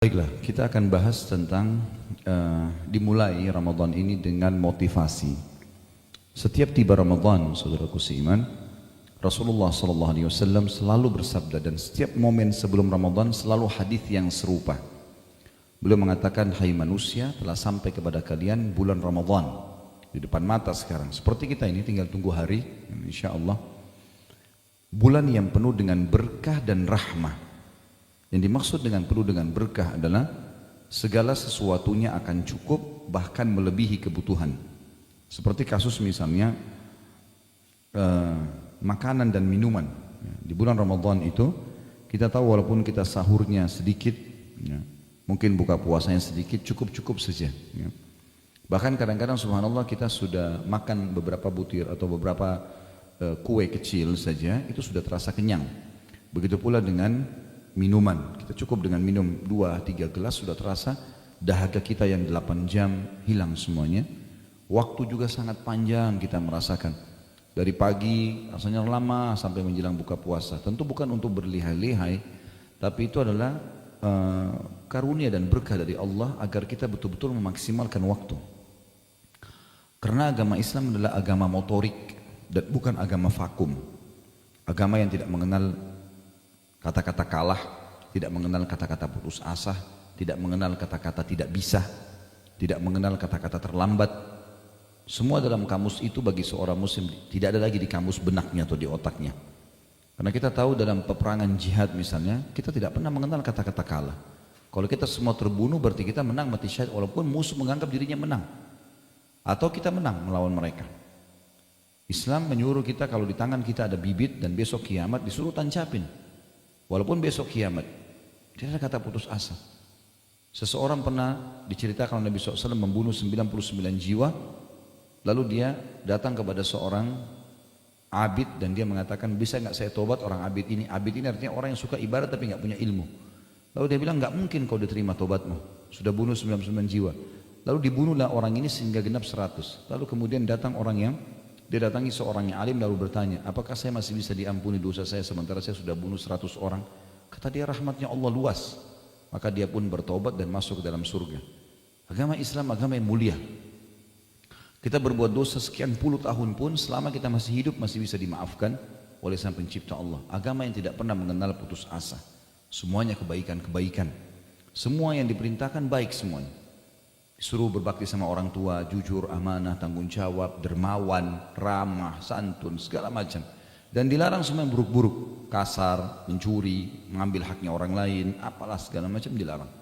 Baiklah, kita akan bahas tentang dimulai Ramadan ini dengan motivasi. Setiap tiba Ramadan, saudaraku seiman, Rasulullah SAW selalu bersabda, dan setiap momen sebelum Ramadan selalu hadis yang serupa. Beliau mengatakan, hai manusia, telah sampai kepada kalian bulan Ramadan di depan mata sekarang. Seperti kita ini tinggal tunggu hari, insya Allah. Bulan yang penuh dengan berkah dan rahmah. Yang dimaksud dengan penuh dengan berkah adalah segala sesuatunya akan cukup, bahkan melebihi kebutuhan. Seperti kasus misalnya makanan dan minuman. Di bulan Ramadan itu kita tahu walaupun kita sahurnya sedikit, mungkin buka puasanya sedikit, cukup-cukup saja. Bahkan kadang-kadang subhanallah kita sudah makan beberapa butir atau beberapa kue kecil saja, itu sudah terasa kenyang. Begitu pula dengan minuman, kita cukup dengan minum 2-3 gelas sudah terasa dahaga kita yang 8 jam hilang semuanya. Waktu juga sangat panjang kita merasakan, dari pagi rasanya lama sampai menjelang buka puasa. Tentu bukan untuk berlihai-lihai, tapi itu adalah karunia dan berkah dari Allah agar kita betul-betul memaksimalkan waktu. Karena agama Islam adalah agama motorik dan bukan agama vakum. Agama yang tidak mengenal kata-kata kalah, tidak mengenal kata-kata putus asa, tidak mengenal kata-kata tidak bisa, tidak mengenal kata-kata terlambat. Semua dalam kamus itu bagi seorang muslim tidak ada lagi di kamus benaknya atau di otaknya. Karena kita tahu dalam peperangan jihad misalnya, kita tidak pernah mengenal kata-kata kalah. Kalau kita semua terbunuh berarti kita menang mati syahid, walaupun musuh menganggap dirinya menang. Atau kita menang melawan mereka. Islam menyuruh kita kalau di tangan kita ada bibit dan besok kiamat disuruh tancapin. Walaupun besok kiamat, tidak ada kata putus asa. Seseorang pernah diceritakan Nabi SAW membunuh 99 jiwa, lalu dia datang kepada seorang abid dan dia mengatakan, bisa nggak saya tobat orang abid ini? Abid ini artinya orang yang suka ibadah tapi nggak punya ilmu. Lalu dia bilang, nggak mungkin kau diterima tobatmu, sudah bunuh 99 jiwa. Lalu dibunuhlah orang ini sehingga genap 100. Lalu kemudian datang orang yang dia datangi seorang yang alim lalu bertanya, apakah saya masih bisa diampuni dosa saya sementara saya sudah bunuh 100 orang? Kata dia, rahmatnya Allah luas. Maka dia pun bertobat dan masuk ke dalam surga. Agama Islam agama yang mulia. Kita berbuat dosa sekian puluh tahun pun selama kita masih hidup masih bisa dimaafkan oleh Sang Pencipta Allah. Agama yang tidak pernah mengenal putus asa. Semuanya kebaikan-kebaikan. Semua yang diperintahkan baik semuanya. Disuruh berbakti sama orang tua, jujur, amanah, tanggung jawab, dermawan, ramah, santun, segala macam. Dan dilarang semua yang buruk-buruk, kasar, mencuri, mengambil haknya orang lain, apalah segala macam dilarang.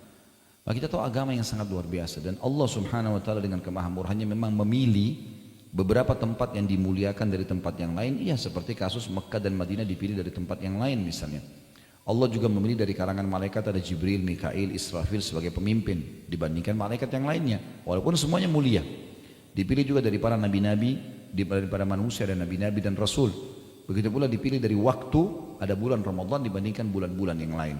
Maka kita tahu agama yang sangat luar biasa. Dan Allah Subhanahu Wa Taala dengan kemahamurahannya memang memilih beberapa tempat yang dimuliakan dari tempat yang lain. Iya, seperti kasus Mekah dan Madinah dipilih dari tempat yang lain misalnya. Allah juga memilih dari kalangan malaikat ada Jibril, Mikail, Israfil sebagai pemimpin dibandingkan malaikat yang lainnya. Walaupun semuanya mulia. Dipilih juga dari para nabi-nabi, dari para manusia dan nabi-nabi dan rasul. Begitu pula dipilih dari waktu ada bulan Ramadan dibandingkan bulan-bulan yang lain.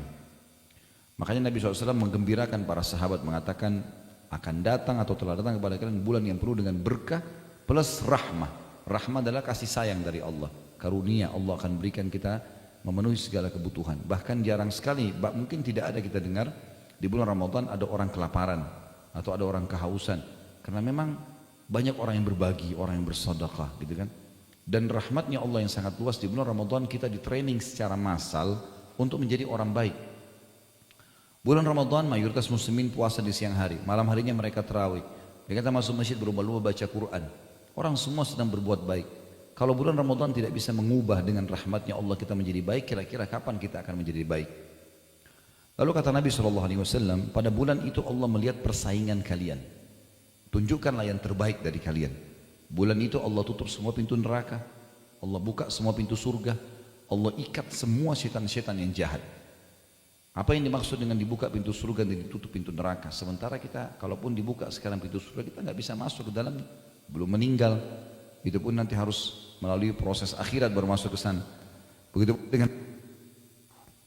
Makanya Nabi SAW menggembirakan para sahabat mengatakan akan datang atau telah datang kepada kalian bulan yang penuh dengan berkah plus rahmah. Rahmah adalah kasih sayang dari Allah. Karunia Allah akan berikan kita memenuhi segala kebutuhan. Bahkan jarang sekali, mungkin tidak ada kita dengar di bulan Ramadan ada orang kelaparan atau ada orang kehausan. Karena memang banyak orang yang berbagi, orang yang bersedekah gitu kan. Dan rahmatnya Allah yang sangat luas di bulan Ramadan kita di training secara massal untuk menjadi orang baik. Bulan Ramadan mayoritas muslimin puasa di siang hari, malam harinya mereka tarawih. Mereka masuk masjid berlomba-lomba baca Quran. Orang semua sedang berbuat baik. Kalau bulan Ramadan tidak bisa mengubah dengan rahmatnya Allah kita menjadi baik, kira-kira kapan kita akan menjadi baik? Lalu kata Nabi SAW, pada bulan itu Allah melihat persaingan kalian. Tunjukkanlah yang terbaik dari kalian. Bulan itu Allah tutup semua pintu neraka. Allah buka semua pintu surga. Allah ikat semua setan-setan yang jahat. Apa yang dimaksud dengan dibuka pintu surga dan ditutup pintu neraka? Sementara kita, kalaupun dibuka sekarang pintu surga, kita nggak bisa masuk ke dalam, belum meninggal. Itu pun nanti harus melalui proses akhirat baru masuk ke sana. Begitu dengan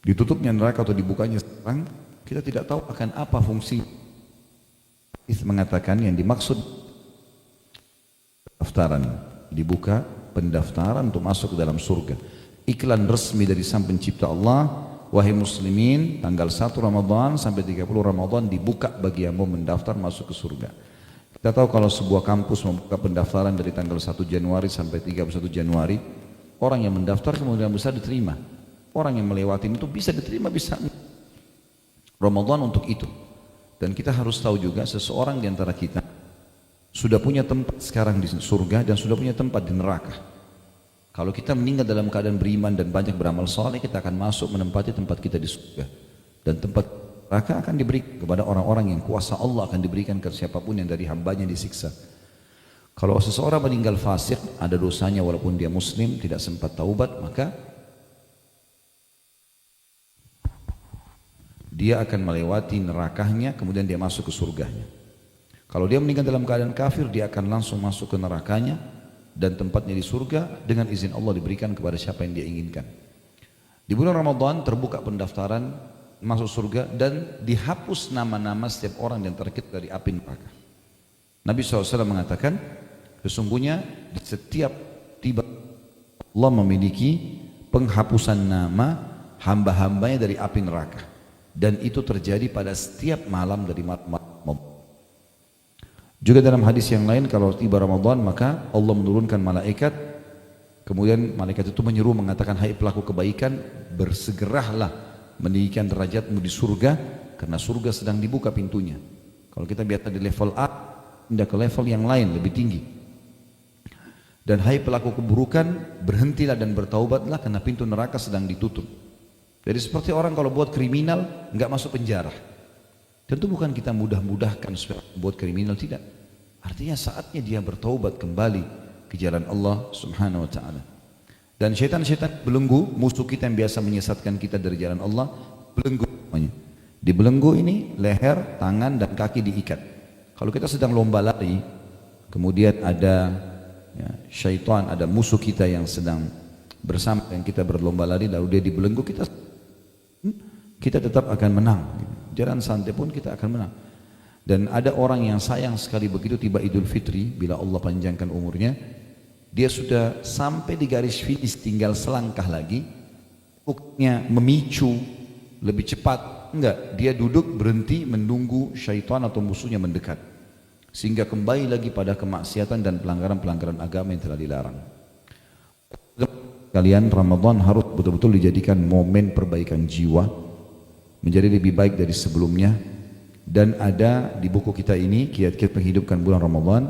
ditutupnya neraka atau dibukanya sekarang, kita tidak tahu akan apa fungsi. Hadis mengatakan yang dimaksud pendaftaran, dibuka pendaftaran untuk masuk ke dalam surga. Iklan resmi dari Sang Pencipta Allah, wahai muslimin, tanggal 1 Ramadan sampai 30 Ramadan dibuka bagi yang mau mendaftar masuk ke surga. Kita tahu kalau sebuah kampus membuka pendaftaran dari tanggal 1 Januari sampai 31 Januari, orang yang mendaftar kemungkinan besar diterima. Orang yang melewati itu bisa diterima, bisa. Ramadan untuk itu. Dan kita harus tahu juga seseorang di antara kita sudah punya tempat sekarang di surga dan sudah punya tempat di neraka. Kalau kita meninggal dalam keadaan beriman dan banyak beramal saleh, kita akan masuk menempati tempat kita di surga. Dan tempat neraka akan diberikan kepada orang-orang yang kuasa Allah akan diberikan ke siapapun yang dari hambanya disiksa. Kalau seseorang meninggal fasik, ada dosanya walaupun dia muslim, tidak sempat taubat, maka dia akan melewati nerakanya, kemudian dia masuk ke surganya. Kalau dia meninggal dalam keadaan kafir, dia akan langsung masuk ke nerakanya, dan tempatnya di surga dengan izin Allah diberikan kepada siapa yang dia inginkan. Di bulan Ramadan terbuka pendaftaran masuk surga dan dihapus nama-nama setiap orang yang terkait dari api neraka. Nabi SAW mengatakan, sesungguhnya di setiap tiba Allah memiliki penghapusan nama hamba-hambanya dari api neraka, dan itu terjadi pada setiap malam dari malam. Juga dalam hadis yang lain, kalau tiba Ramadan maka Allah menurunkan malaikat, kemudian malaikat itu menyeru mengatakan, hai pelaku kebaikan, bersegeralah meninggikan derajatmu di surga, karena surga sedang dibuka pintunya. Kalau kita biasa di level A, pindah ke level yang lain lebih tinggi. Dan hai pelaku keburukan, berhentilah dan bertaubatlah karena pintu neraka sedang ditutup. Jadi seperti orang kalau buat kriminal nggak masuk penjara. Tentu bukan kita mudah-mudahkan supaya buat kriminal, tidak. Artinya saatnya dia bertaubat kembali ke jalan Allah Subhanahu wa taala. Dan syaitan-syaitan belenggu, musuh kita yang biasa menyesatkan kita dari jalan Allah, belenggu namanya. Di belenggu ini leher, tangan dan kaki diikat. Kalau kita sedang lomba lari, kemudian ada syaitan, ada musuh kita yang sedang bersama yang kita berlomba lari, lalu dia dibelenggu, kita tetap akan menang. Jalan santai pun kita akan menang. Dan ada orang yang sayang sekali begitu tiba Idul Fitri, bila Allah panjangkan umurnya, dia sudah sampai di garis finish, tinggal selangkah lagi, bukannya memicu lebih cepat, enggak, dia duduk berhenti menunggu syaitan atau musuhnya mendekat, sehingga kembali lagi pada kemaksiatan dan pelanggaran-pelanggaran agama yang telah dilarang. Kalian, Ramadan harus betul-betul dijadikan momen perbaikan jiwa, menjadi lebih baik dari sebelumnya. Dan ada di buku kita ini, kiat-kiat menghidupkan bulan Ramadan,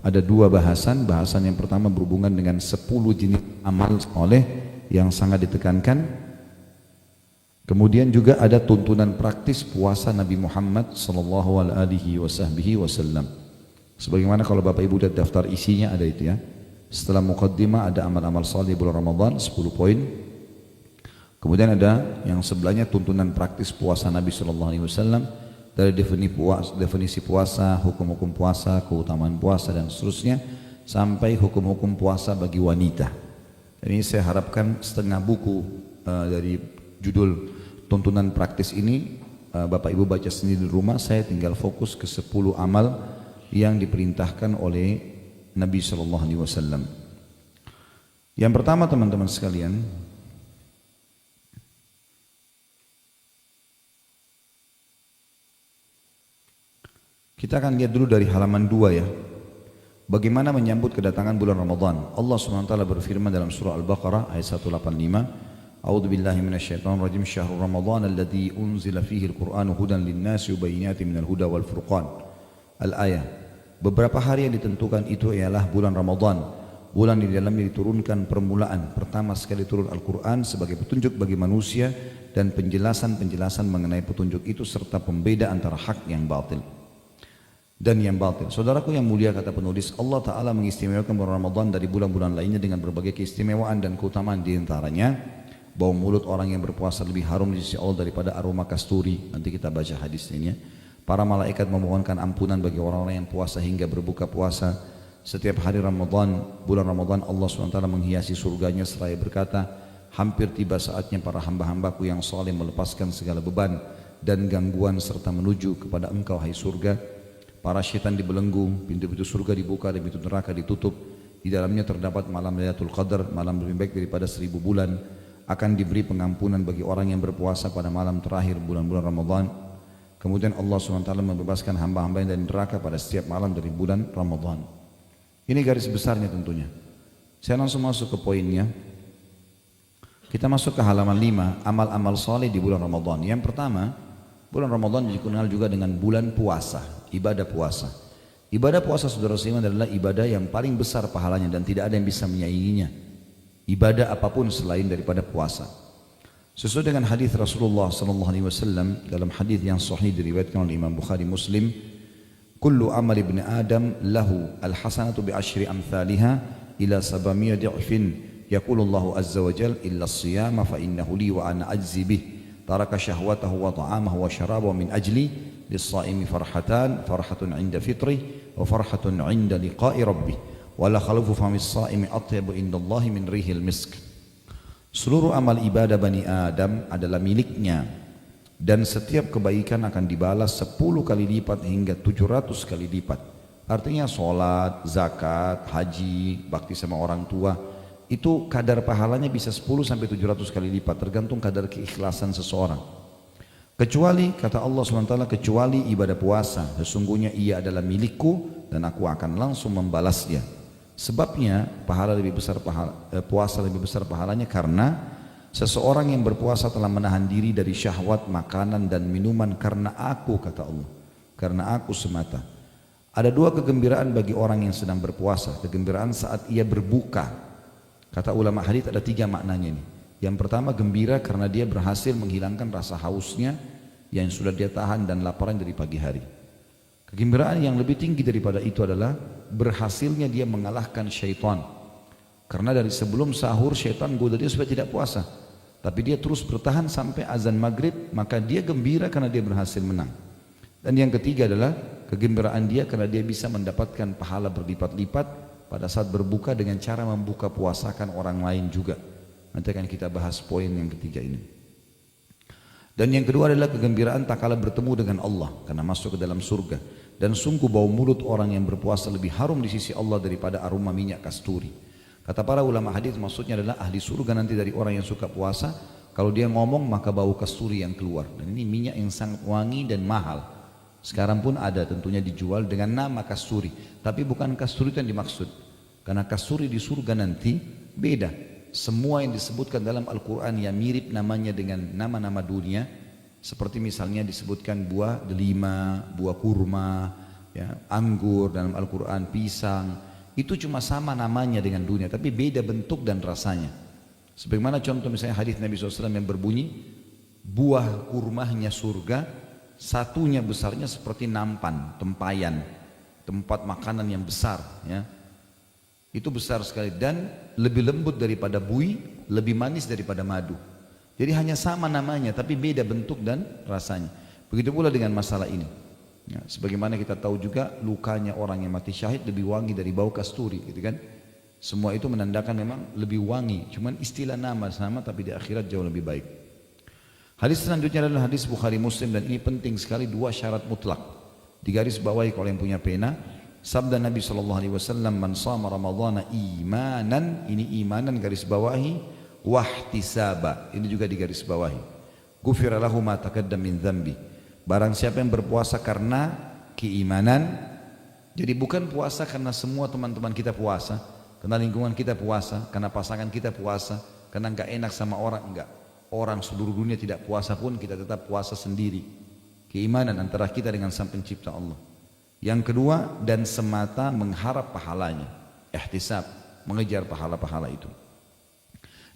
ada dua bahasan. Bahasan yang pertama berhubungan dengan 10 jenis amal soleh yang sangat ditekankan. Kemudian juga ada tuntunan praktis puasa Nabi Muhammad SAW. Sebagaimana kalau Bapak Ibu lihat daftar isinya ada itu ya. Setelah muqaddimah ada amal-amal saleh bulan Ramadan 10 poin. Kemudian ada yang sebelahnya tuntunan praktis puasa Nabi SAW, dari definisi puasa, hukum-hukum puasa, keutamaan puasa dan seterusnya, sampai hukum-hukum puasa bagi wanita. Ini saya harapkan setengah buku dari judul tuntunan praktis ini Bapak Ibu baca sendiri di rumah. Saya tinggal fokus ke 10 amal yang diperintahkan oleh Nabi SAW. Yang pertama teman-teman sekalian, kita akan lihat dulu dari halaman 2 ya. Bagaimana menyambut kedatangan bulan Ramadan. Allah SWT berfirman dalam surah Al-Baqarah ayat 185. A'udzu billahi minasyaitonir rajim. Syahrul Ramadan alladzi unzila fihi al-Qur'anu hudan lin-nasi wa bayyinatin minal huda wal furqan. Al-ayah. Beberapa hari yang ditentukan itu ialah bulan Ramadan, bulan di dalamnya diturunkan permulaan pertama sekali turun Al-Quran sebagai petunjuk bagi manusia dan penjelasan-penjelasan mengenai petunjuk itu serta pembeda antara hak yang batil dan yang batil. Saudaraku yang mulia, kata penulis, Allah Ta'ala mengistimewakan bulan Ramadan dari bulan-bulan lainnya dengan berbagai keistimewaan dan keutamaan. Di antaranya bau mulut orang yang berpuasa lebih harum di sisi Allah daripada aroma kasturi. Nanti kita baca hadisnya ya. Para malaikat memohonkan ampunan bagi orang-orang yang puasa hingga berbuka puasa. Setiap hari Ramadan, bulan Ramadan, Allah SWT menghiasi surganya seraya berkata, hampir tiba saatnya para hamba-hambaku yang saleh melepaskan segala beban dan gangguan serta menuju kepada engkau hai surga. Para syaitan dibelenggu, pintu-pintu surga dibuka dan pintu neraka ditutup. Di dalamnya terdapat malam Lailatul Qadar, malam lebih baik daripada 1000 bulan. akan diberi pengampunan bagi orang yang berpuasa pada malam terakhir bulan-bulan Ramadan. Kemudian Allah SWT membebaskan hamba-hamba dari neraka pada setiap malam dari bulan Ramadan. Ini garis besarnya tentunya. Saya langsung masuk ke poinnya. Kita masuk ke halaman 5, amal-amal saleh di bulan Ramadan. Yang pertama, bulan Ramadan dikenal juga dengan bulan puasa, ibadah puasa. Ibadah puasa saudara seiman adalah ibadah yang paling besar pahalanya dan tidak ada yang bisa menyainginya. Ibadah apapun selain daripada puasa. Sesuai dengan hadis Rasulullah SAW dalam hadis yang sahih diriwayatkan oleh Imam Bukhari Muslim, kullu amal ibni Adam lahu al-hasanatu bi asyri amthaliha ila 700 di'fin. Yaqulu Allah azza wa jal illa as-siyama fa innahu li wa ana ajzi bih. Taraka syahwatahu wa ta'amahu wa syarabahu min ajli. Lis-saimi farhatan, farhatun 'inda fitrih wa farhatun 'inda liqa'i rabbih. Wala khalufu famis saimi atyabu indallahi min rihil misk. Seluruh amal ibadah Bani Adam adalah miliknya dan setiap kebaikan akan dibalas 10 kali lipat hingga 700 kali lipat. Artinya sholat, zakat, haji, bakti sama orang tua, itu kadar pahalanya bisa 10 sampai 700 kali lipat tergantung kadar keikhlasan seseorang. Kecuali kata Allah SWT, kecuali ibadah puasa, sesungguhnya ia adalah milikku dan aku akan langsung membalasnya. Sebabnya pahala lebih besar puasa lebih besar pahalanya karena seseorang yang berpuasa telah menahan diri dari syahwat makanan dan minuman karena aku, kata Allah, karena aku semata. Ada 2 kegembiraan bagi orang yang sedang berpuasa. Kegembiraan saat ia berbuka. Kata ulama hadits ada 3 maknanya ini. Yang pertama, gembira karena dia berhasil menghilangkan rasa hausnya yang sudah dia tahan dan laparan dari pagi hari. Kegembiraan yang lebih tinggi daripada itu adalah berhasilnya dia mengalahkan syaitan. Karena dari sebelum sahur syaitan goda dia supaya tidak puasa, tapi dia terus bertahan sampai azan maghrib, maka dia gembira karena dia berhasil menang. Dan yang ketiga adalah kegembiraan dia karena dia bisa mendapatkan pahala berlipat-lipat pada saat berbuka dengan cara membuka puasakan orang lain juga. Nanti akan kita bahas poin yang ketiga ini. Dan yang kedua adalah kegembiraan tak kala bertemu dengan Allah karena masuk ke dalam surga. Dan sungguh bau mulut orang yang berpuasa lebih harum di sisi Allah daripada aroma minyak kasturi. Kata para ulama hadis maksudnya adalah ahli surga nanti dari orang yang suka puasa, kalau dia ngomong maka bau kasturi yang keluar. Dan ini minyak yang sangat wangi dan mahal. Sekarang pun ada tentunya dijual dengan nama kasturi, tapi bukan kasturi itu yang dimaksud. Karena kasturi di surga nanti beda. Semua yang disebutkan dalam Al-Quran yang mirip namanya dengan nama-nama dunia, seperti misalnya disebutkan buah delima, buah kurma, ya, anggur dalam Al-Quran, pisang, itu cuma sama namanya dengan dunia, tapi beda bentuk dan rasanya. Sebagaimana contoh misalnya hadis Nabi SAW yang berbunyi, buah kurmanya surga, satunya besarnya seperti nampan, tempayan, tempat makanan yang besar, ya. Itu besar sekali dan lebih lembut daripada buih, lebih manis daripada madu. Jadi hanya sama namanya tapi beda bentuk dan rasanya. Begitu pula dengan masalah ini. Ya, sebagaimana kita tahu juga lukanya orang yang mati syahid lebih wangi dari bau kasturi, gitu kan? Semua itu menandakan memang lebih wangi. Cuman istilah nama sama tapi di akhirat jauh lebih baik. Hadis selanjutnya adalah hadis Bukhari Muslim dan ini penting sekali, 2 syarat mutlak. Digaris bawahi kalau yang punya pena. Sabda Nabi SAW, man sama Ramadhana imanan, ini imanan garis bawahi, wahtisaba, ini juga digaris bawahi. Ghufira lahu ma taqaddama min dzambi. Barang siapa yang berpuasa karena keimanan, jadi bukan puasa karena semua teman-teman kita puasa, karena lingkungan kita puasa, karena pasangan kita puasa, karena enggak enak sama orang, enggak. Orang seluruh dunia tidak puasa pun kita tetap puasa sendiri. Keimanan antara kita dengan Sang Pencipta Allah. Yang kedua, dan semata mengharap pahalanya, ihtisab, mengejar pahala-pahala itu.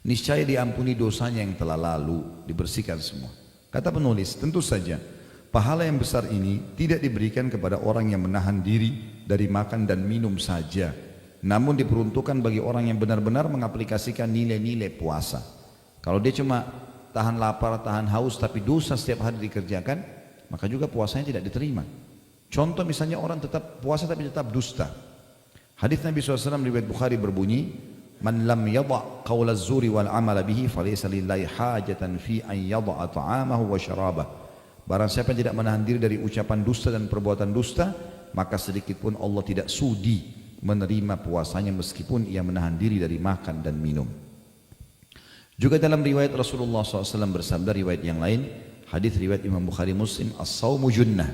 Niscaya diampuni dosanya yang telah lalu, dibersihkan semua. Kata penulis, tentu saja pahala yang besar ini tidak diberikan kepada orang yang menahan diri dari makan dan minum saja, namun diperuntukkan bagi orang yang benar-benar mengaplikasikan nilai-nilai puasa. Kalau dia cuma tahan lapar, tahan haus, tapi dosa setiap hari dikerjakan, maka juga puasanya tidak diterima. Contoh misalnya orang tetap puasa tapi tetap dusta. Hadis Nabi SAW riwayat Bukhari berbunyi, man lam yada' qawla az-zuri wal amala bihi falaysa lillahi hajatan fi an yada'a ta'amahu wa syarabah. Barang siapa yang tidak menahan diri dari ucapan dusta dan perbuatan dusta, maka sedikit pun Allah tidak sudi menerima puasanya meskipun ia menahan diri dari makan dan minum. Juga dalam riwayat Rasulullah SAW bersabda, riwayat yang lain, hadis riwayat Imam Bukhari Muslim, as-sawmu junnah,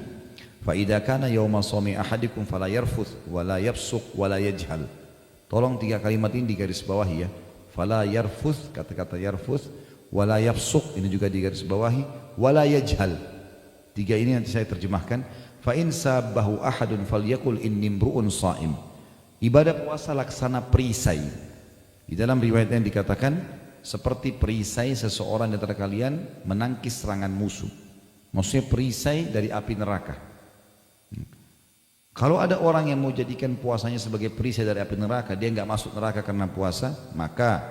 fa idza kana yawma sawmi ahadikum fala yarfuth wala yafsuq wala yajhal. Tolong 3 kalimat ini digaris bawahi ya. Fala yarfuth, kata-kata yarfuth, wala yafsuq, ini juga digaris bawahi, wala yajhal. 3 ini nanti saya terjemahkan. Fa in sabahu ahadun falyakul inni imru'un sha'im. Ibadah puasa laksana perisai. Di dalam riwayat yang dikatakan seperti perisai seseorang di antara kalian menangkis serangan musuh. Maksudnya perisai dari api neraka. Kalau ada orang yang mau jadikan puasanya sebagai perisai dari api neraka, dia nggak masuk neraka karena puasa, maka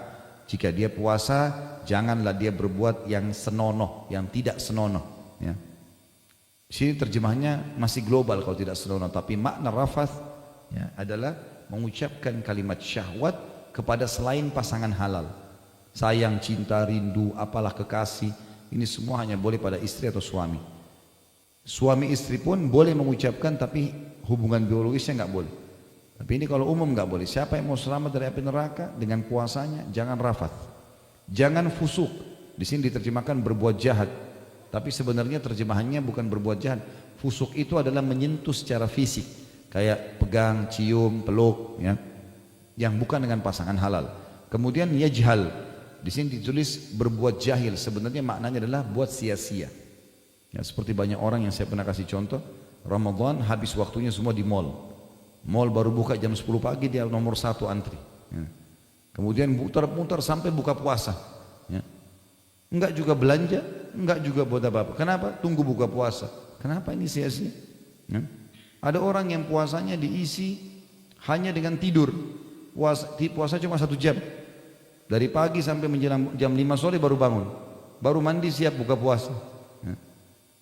jika dia puasa, janganlah dia berbuat yang senonoh, yang tidak senonoh. Ya. Sini terjemahnya masih global kalau tidak senonoh, tapi makna rafath ya, adalah mengucapkan kalimat syahwat kepada selain pasangan halal. Sayang, cinta, rindu, apalah kekasih, ini semua hanya boleh pada istri atau suami. Suami istri pun boleh mengucapkan, tapi hubungan biologisnya nggak boleh. Tapi ini kalau umum nggak boleh. Siapa yang mau selamat dari api neraka dengan puasanya, jangan rafath, jangan fusuk. Di sini diterjemahkan berbuat jahat, tapi sebenarnya terjemahannya bukan berbuat jahat. Fusuk itu adalah menyentuh secara fisik, kayak pegang, cium, peluk, ya, yang bukan dengan pasangan halal. Kemudian yajhal. Di sini ditulis berbuat jahil, sebenarnya maknanya adalah buat sia-sia. Ya, seperti banyak orang yang saya pernah kasih contoh, Ramadan habis waktunya semua di mall. Mall baru buka jam 10 pagi dia nomor 1 antri. Ya. Kemudian muter-muter sampai buka puasa. Ya. Enggak juga belanja, enggak juga buat apa-apa. Kenapa? Tunggu buka puasa. Kenapa ini sia-sia? Ya. Ada orang yang puasanya diisi hanya dengan tidur. Puasa cuma 1 jam. Dari pagi sampai menjelang jam 5 sore baru bangun, baru mandi siap buka puasa. Ya.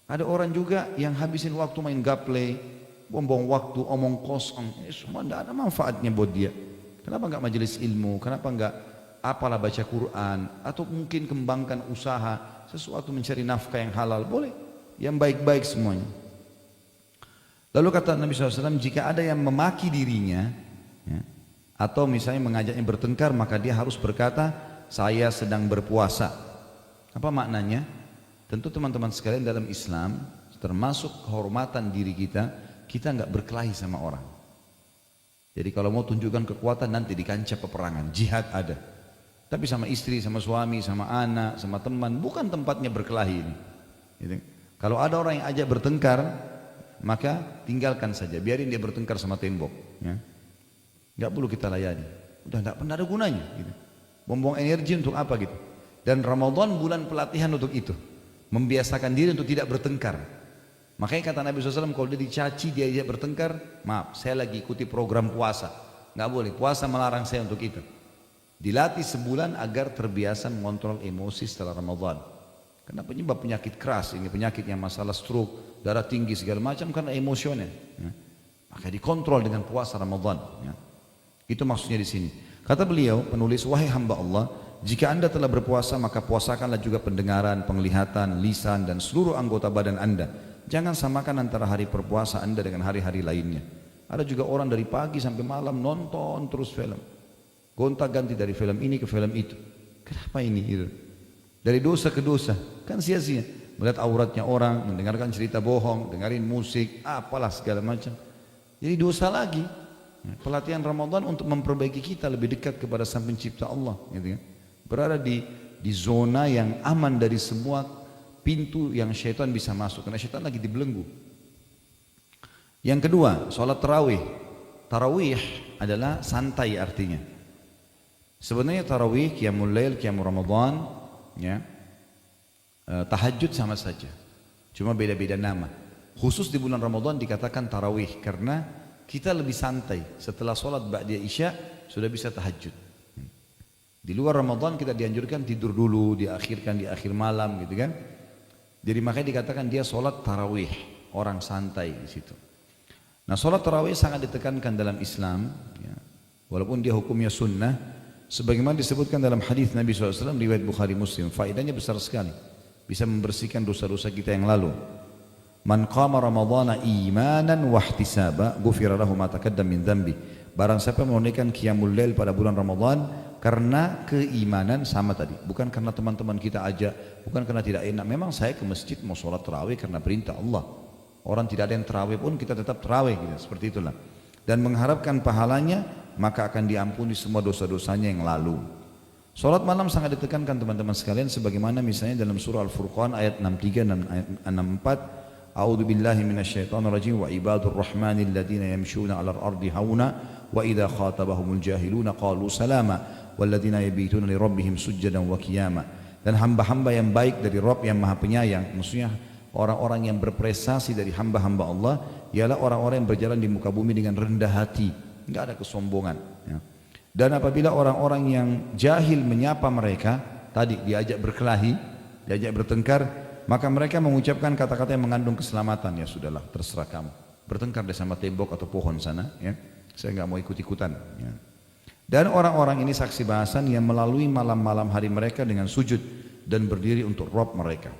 Ada orang juga yang habisin waktu main gaple, buang waktu, omong kosong, semua tidak ada manfaatnya buat dia. Kenapa enggak majelis ilmu? Kenapa enggak apalah baca Quran? Atau mungkin kembangkan usaha, sesuatu mencari nafkah yang halal, boleh, yang baik-baik semuanya. Lalu kata Nabi SAW, jika ada yang memaki dirinya, ya, atau misalnya mengajaknya bertengkar, maka dia harus berkata, saya sedang berpuasa. Apa maknanya? Tentu teman-teman sekalian, dalam Islam termasuk kehormatan diri kita, kita enggak berkelahi sama orang. Jadi kalau mau tunjukkan kekuatan nanti di kancah peperangan, jihad ada. Tapi sama istri, sama suami, sama anak, sama teman, bukan tempatnya berkelahi ini. Gitu. Kalau ada orang yang ajak bertengkar, maka tinggalkan saja, biarin dia bertengkar sama tembok. Ya. Nggak perlu kita layani, udah nggak pernah ada gunanya gitu. Buang-buang energi untuk apa gitu. Dan Ramadan bulan pelatihan untuk itu, membiasakan diri untuk tidak bertengkar. Makanya kata Nabi SAW, kalau dia dicaci, dia bertengkar, maaf, saya lagi ikuti program puasa, nggak boleh, puasa melarang saya untuk itu. Dilatih sebulan agar terbiasa mengontrol emosi setelah Ramadan. Karena penyebab penyakit keras, ini penyakit yang masalah stroke, darah tinggi segala macam karena emosional. Ya. Maka dikontrol dengan puasa Ramadan. Ya. Itu maksudnya di sini. Kata beliau, penulis, wahai hamba Allah, jika anda telah berpuasa, maka puasakanlah juga pendengaran, penglihatan, lisan, dan seluruh anggota badan anda. Jangan samakan antara hari berpuasa anda dengan hari-hari lainnya. Ada juga orang dari pagi sampai malam nonton terus film, gonta-ganti dari film ini ke film itu. Kenapa ini? Gitu. Dari dosa ke dosa, kan sia-sia. Melihat auratnya orang, mendengarkan cerita bohong, dengerin musik, apalah segala macam. Jadi dosa lagi. Pelatihan Ramadan untuk memperbaiki kita lebih dekat kepada Sang Pencipta Allah, gitu kan? Berada di zona yang aman dari semua pintu yang syaitan bisa masuk, karena syaitan lagi dibelenggu. Yang kedua, sholat tarawih. Tarawih adalah santai artinya. Sebenarnya tarawih, qiyamul lail, qiyamul Ramadan, ya, tahajud sama saja, cuma beda-beda nama. Khusus di bulan Ramadan dikatakan tarawih karena kita lebih santai, setelah sholat ba'da isya sudah bisa tahajud. Di luar Ramadan kita dianjurkan tidur dulu, diakhirkan di akhir malam, gitu kan. Jadi makanya dikatakan dia sholat tarawih, orang santai di situ. Nah, sholat tarawih sangat ditekankan dalam Islam, ya. Walaupun dia hukumnya sunnah, sebagaimana disebutkan dalam hadis Nabi SAW riwayat Bukhari Muslim, faedahnya besar sekali, bisa membersihkan dosa-dosa kita yang lalu. Man qama ramadhana imanan wa ihtisaba ghufira lahu ma taqaddama min dhanbi. Barang siapa menunaikan qiyamul lail pada bulan Ramadan karena keimanan, sama tadi, bukan karena teman-teman kita ajak, bukan karena tidak enak. Memang saya ke masjid mau sholat tarawih karena perintah Allah. Orang tidak ada yang tarawih pun kita tetap tarawih gitu, seperti itulah. Dan mengharapkan pahalanya, maka akan diampuni semua dosa-dosanya yang lalu. Sholat malam sangat ditekankan teman-teman sekalian, sebagaimana misalnya dalam surah Al-Furqan ayat 63 dan ayat 64. A'udzu billahi minasyaitonir rajim wa ibadur rahmanil ladzina yamshuna 'alal ardi hauna wa idza khatabahumul jahiluna qalu salama walladzina yabituna li rabbihim sujjadan wa qiyama. Dan hamba-hamba yang baik dari Rabb yang Maha Penyayang, maksudnya orang-orang yang berprestasi dari hamba-hamba Allah ialah orang-orang yang berjalan di muka bumi dengan rendah hati, enggak ada kesombongan ya. Dan apabila orang-orang yang jahil menyapa mereka, tadi diajak berkelahi, diajak bertengkar, maka mereka mengucapkan kata-kata yang mengandung keselamatan. Ya sudahlah, terserah kamu, bertengkar di sama tembok atau pohon sana ya. Saya nggak mau ikut-ikutan ya. Dan orang-orang ini saksi bahasan yang melalui malam-malam hari mereka dengan sujud dan berdiri untuk Rabb mereka.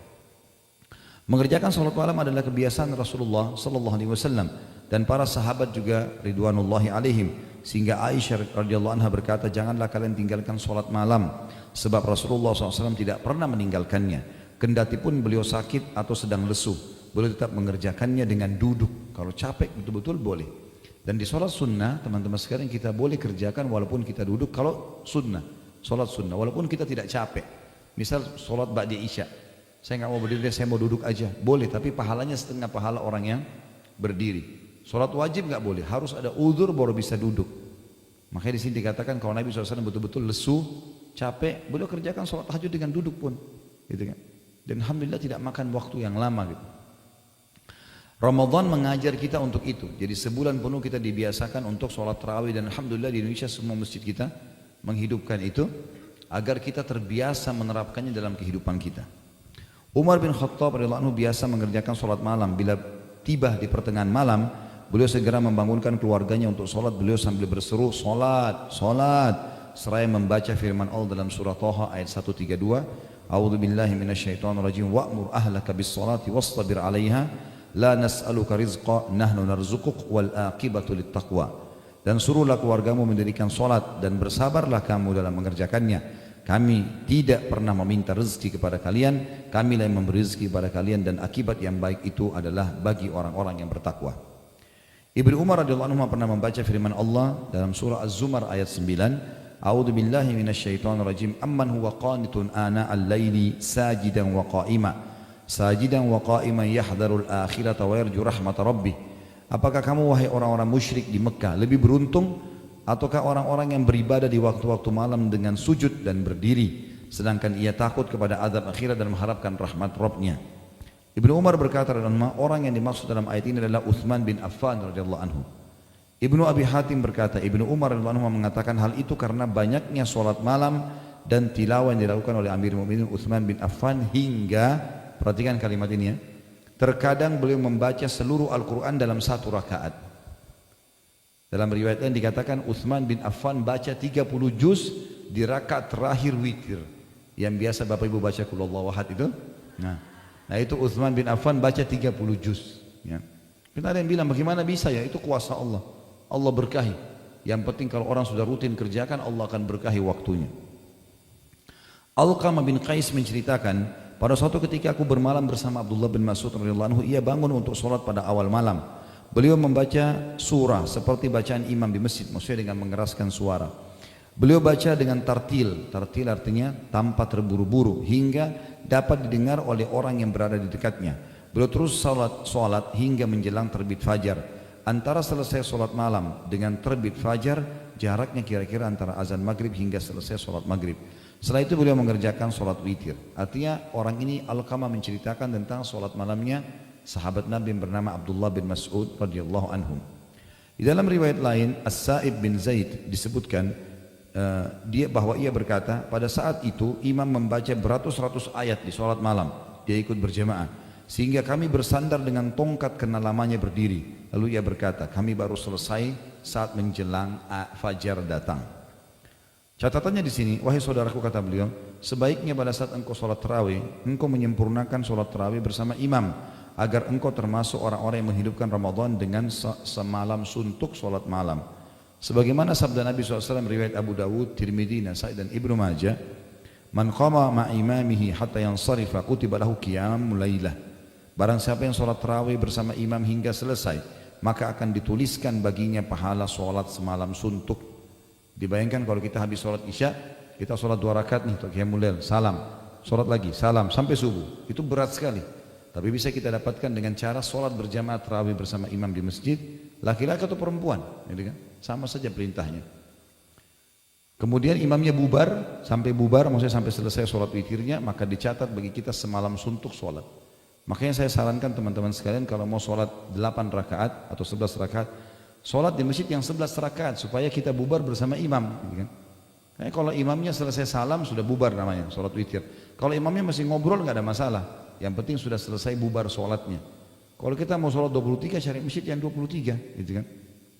Mengerjakan salat malam adalah kebiasaan Rasulullah sallallahu alaihi wasallam dan para sahabat juga ridwanullahi alaihim, sehingga Aisyah radhiyallahu anha berkata, janganlah kalian tinggalkan salat malam, sebab Rasulullah SAW tidak pernah meninggalkannya. Kendati pun beliau sakit atau sedang lesu, beliau tetap mengerjakannya dengan duduk. Kalau capek betul-betul boleh. Dan di salat sunnah teman-teman sekalian kita boleh kerjakan walaupun kita duduk. Kalau sunnah, salat sunnah walaupun kita tidak capek. Misal salat ba'da isya, saya nggak mau berdiri, saya mau duduk aja, boleh, tapi pahalanya setengah pahala orang yang berdiri. Salat wajib nggak boleh, harus ada uzur baru bisa duduk. Makanya di sini dikatakan kalau Nabi SAW betul-betul lesu, capek, beliau kerjakan salat tahajud dengan duduk pun, gitu kan. Dan alhamdulillah tidak makan waktu yang lama gitu. Ramadan mengajar kita untuk itu. Jadi sebulan penuh kita dibiasakan untuk salat tarawih, dan alhamdulillah di Indonesia semua masjid kita menghidupkan itu agar kita terbiasa menerapkannya dalam kehidupan kita. Umar bin Khattab radhiyallahu anhu biasa mengerjakan salat malam. Bila tiba di pertengahan malam, beliau segera membangunkan keluarganya untuk sholat. Beliau sambil berseru, sholat, sholat, seraya membaca firman Allah dalam surah Thaha ayat 132, A'udzu billahi minasyaitonir rajim, wa'mur ahlaka bis sholati wastabir 'alaiha la nas'aluka rizqa nahnu narzuquk wal aqibatu lit taqwa. Dan suruhlah keluargamu mendirikan sholat dan bersabarlah kamu dalam mengerjakannya. Kami tidak pernah meminta rezeki kepada kalian, kamilah yang memberi rezeki kepada kalian, dan akibat yang baik itu adalah bagi orang-orang yang bertakwa. Ibnu Umar radhiyallahu anhu pernah membaca firman Allah dalam surah Az-Zumar ayat 9, A'udzu billahi minasyaitonir rajim, amman huwa qanitun ana al-laili sajidan wa qa'iman yahdharul akhirata wa yarju rahmat rabbih. Apakah kamu wahai orang-orang musyrik di Mekah lebih beruntung ataukah orang-orang yang beribadah di waktu-waktu malam dengan sujud dan berdiri, sedangkan ia takut kepada azab akhirat dan mengharapkan rahmat Rabbnya? Ibnu Umar berkata, orang yang dimaksud dalam ayat ini adalah Utsman bin Affan radhiyallahu anhu. Ibnu Abi Hatim berkata, Ibnu Umar radhiyallahu anhu mengatakan hal itu karena banyaknya sholat malam dan tilawah yang dilakukan oleh Amirul Mukminin Utsman bin Affan hingga, perhatikan kalimat ini ya, terkadang beliau membaca seluruh Al-Quran dalam satu rakaat. Dalam riwayat lain dikatakan Utsman bin Affan baca 30 juz di rakaat terakhir witir, yang biasa Bapak Ibu baca Qul Huwallahu Ahad itu. Nah itu Utsman bin Affan baca 30 juz ya. Kita ada yang bilang bagaimana bisa ya, itu kuasa Allah, Allah berkahi. Yang penting kalau orang sudah rutin kerjakan, Allah akan berkahi waktunya. Alqamah bin Qais menceritakan, pada suatu ketika aku bermalam bersama Abdullah bin Mas'ud radhiyallahu anhu, ia bangun untuk sholat pada awal malam. Beliau membaca surah seperti bacaan imam di masjid, maksudnya dengan mengeraskan suara. Beliau baca dengan tartil, tartil artinya tanpa terburu-buru, hingga dapat didengar oleh orang yang berada di dekatnya. Beliau terus salat hingga menjelang terbit fajar. Antara selesai salat malam dengan terbit fajar, jaraknya kira-kira antara azan maghrib hingga selesai salat maghrib. Setelah itu beliau mengerjakan salat witir. Artinya orang ini Alqamah menceritakan tentang salat malamnya sahabat Nabi yang bernama Abdullah bin Mas'ud radhiyallahu anhum. Di dalam riwayat lain, As-Sa'ib bin Zaid disebutkan bahwa ia berkata, pada saat itu imam membaca beratus-ratus ayat di salat malam, dia ikut berjamaah, sehingga kami bersandar dengan tongkat karena lamanya berdiri. Lalu ia berkata, kami baru selesai saat menjelang fajar datang. Catatannya di sini, wahai saudaraku, kata beliau, sebaiknya pada saat engkau salat tarawih, engkau menyempurnakan salat tarawih bersama imam, agar engkau termasuk orang-orang yang menghidupkan Ramadan dengan semalam suntuk salat malam. Sebagaimana sabda Nabi SAW riwayat Abu Dawud, Tirmidzi, Nasai dan Ibnu Majah, "Man qama ma'imamihi hatta yansarifa kutiba lahu qiyamul lailah." Barang siapa yang sholat tarawih bersama imam hingga selesai, maka akan dituliskan baginya pahala sholat semalam suntuk. Dibayangkan kalau kita habis sholat isya, kita sholat 2 rakaat nih, qiyamul lail, salam, sholat lagi, salam, sampai subuh. Itu berat sekali. Tapi bisa kita dapatkan dengan cara sholat berjamaah tarawih bersama imam di masjid, laki-laki atau perempuan, gitu kan? Sama saja perintahnya. Kemudian imamnya bubar, maksudnya sampai selesai sholat witirnya, maka dicatat bagi kita semalam suntuk sholat. Makanya saya sarankan teman-teman sekalian kalau mau sholat 8 rakaat atau 11 rakaat, sholat di masjid yang 11 rakaat supaya kita bubar bersama imam, gitu kan? Kayak kalau imamnya selesai salam sudah bubar namanya, sholat witir. Kalau imamnya masih ngobrol nggak ada masalah, yang penting sudah selesai bubar sholatnya. Kalau kita mau sholat 23 cari masjid yang 23, gitu kan?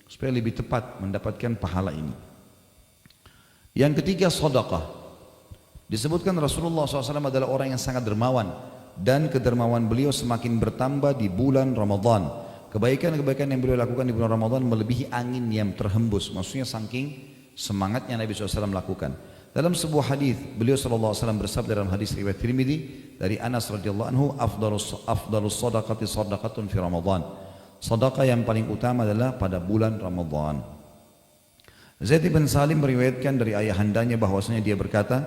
Supaya lebih tepat mendapatkan pahala ini. Yang ketiga, sedekah. Disebutkan Rasulullah SAW adalah orang yang sangat dermawan, dan kedermawan beliau semakin bertambah di bulan Ramadan. Kebaikan-kebaikan yang beliau lakukan di bulan Ramadan melebihi angin yang terhembus. Maksudnya saking semangatnya Nabi SAW lakukan. Dalam sebuah hadis beliau SAW bersabda dalam hadis riwayat Tirmidzi dari Anas radhiyallahu anhu, afdalus sadaqati sadaqatun fi Ramadan. Sedekah yang paling utama adalah pada bulan Ramadan. Zaid bin Salim meriwayatkan dari ayahandanya bahwasanya dia berkata,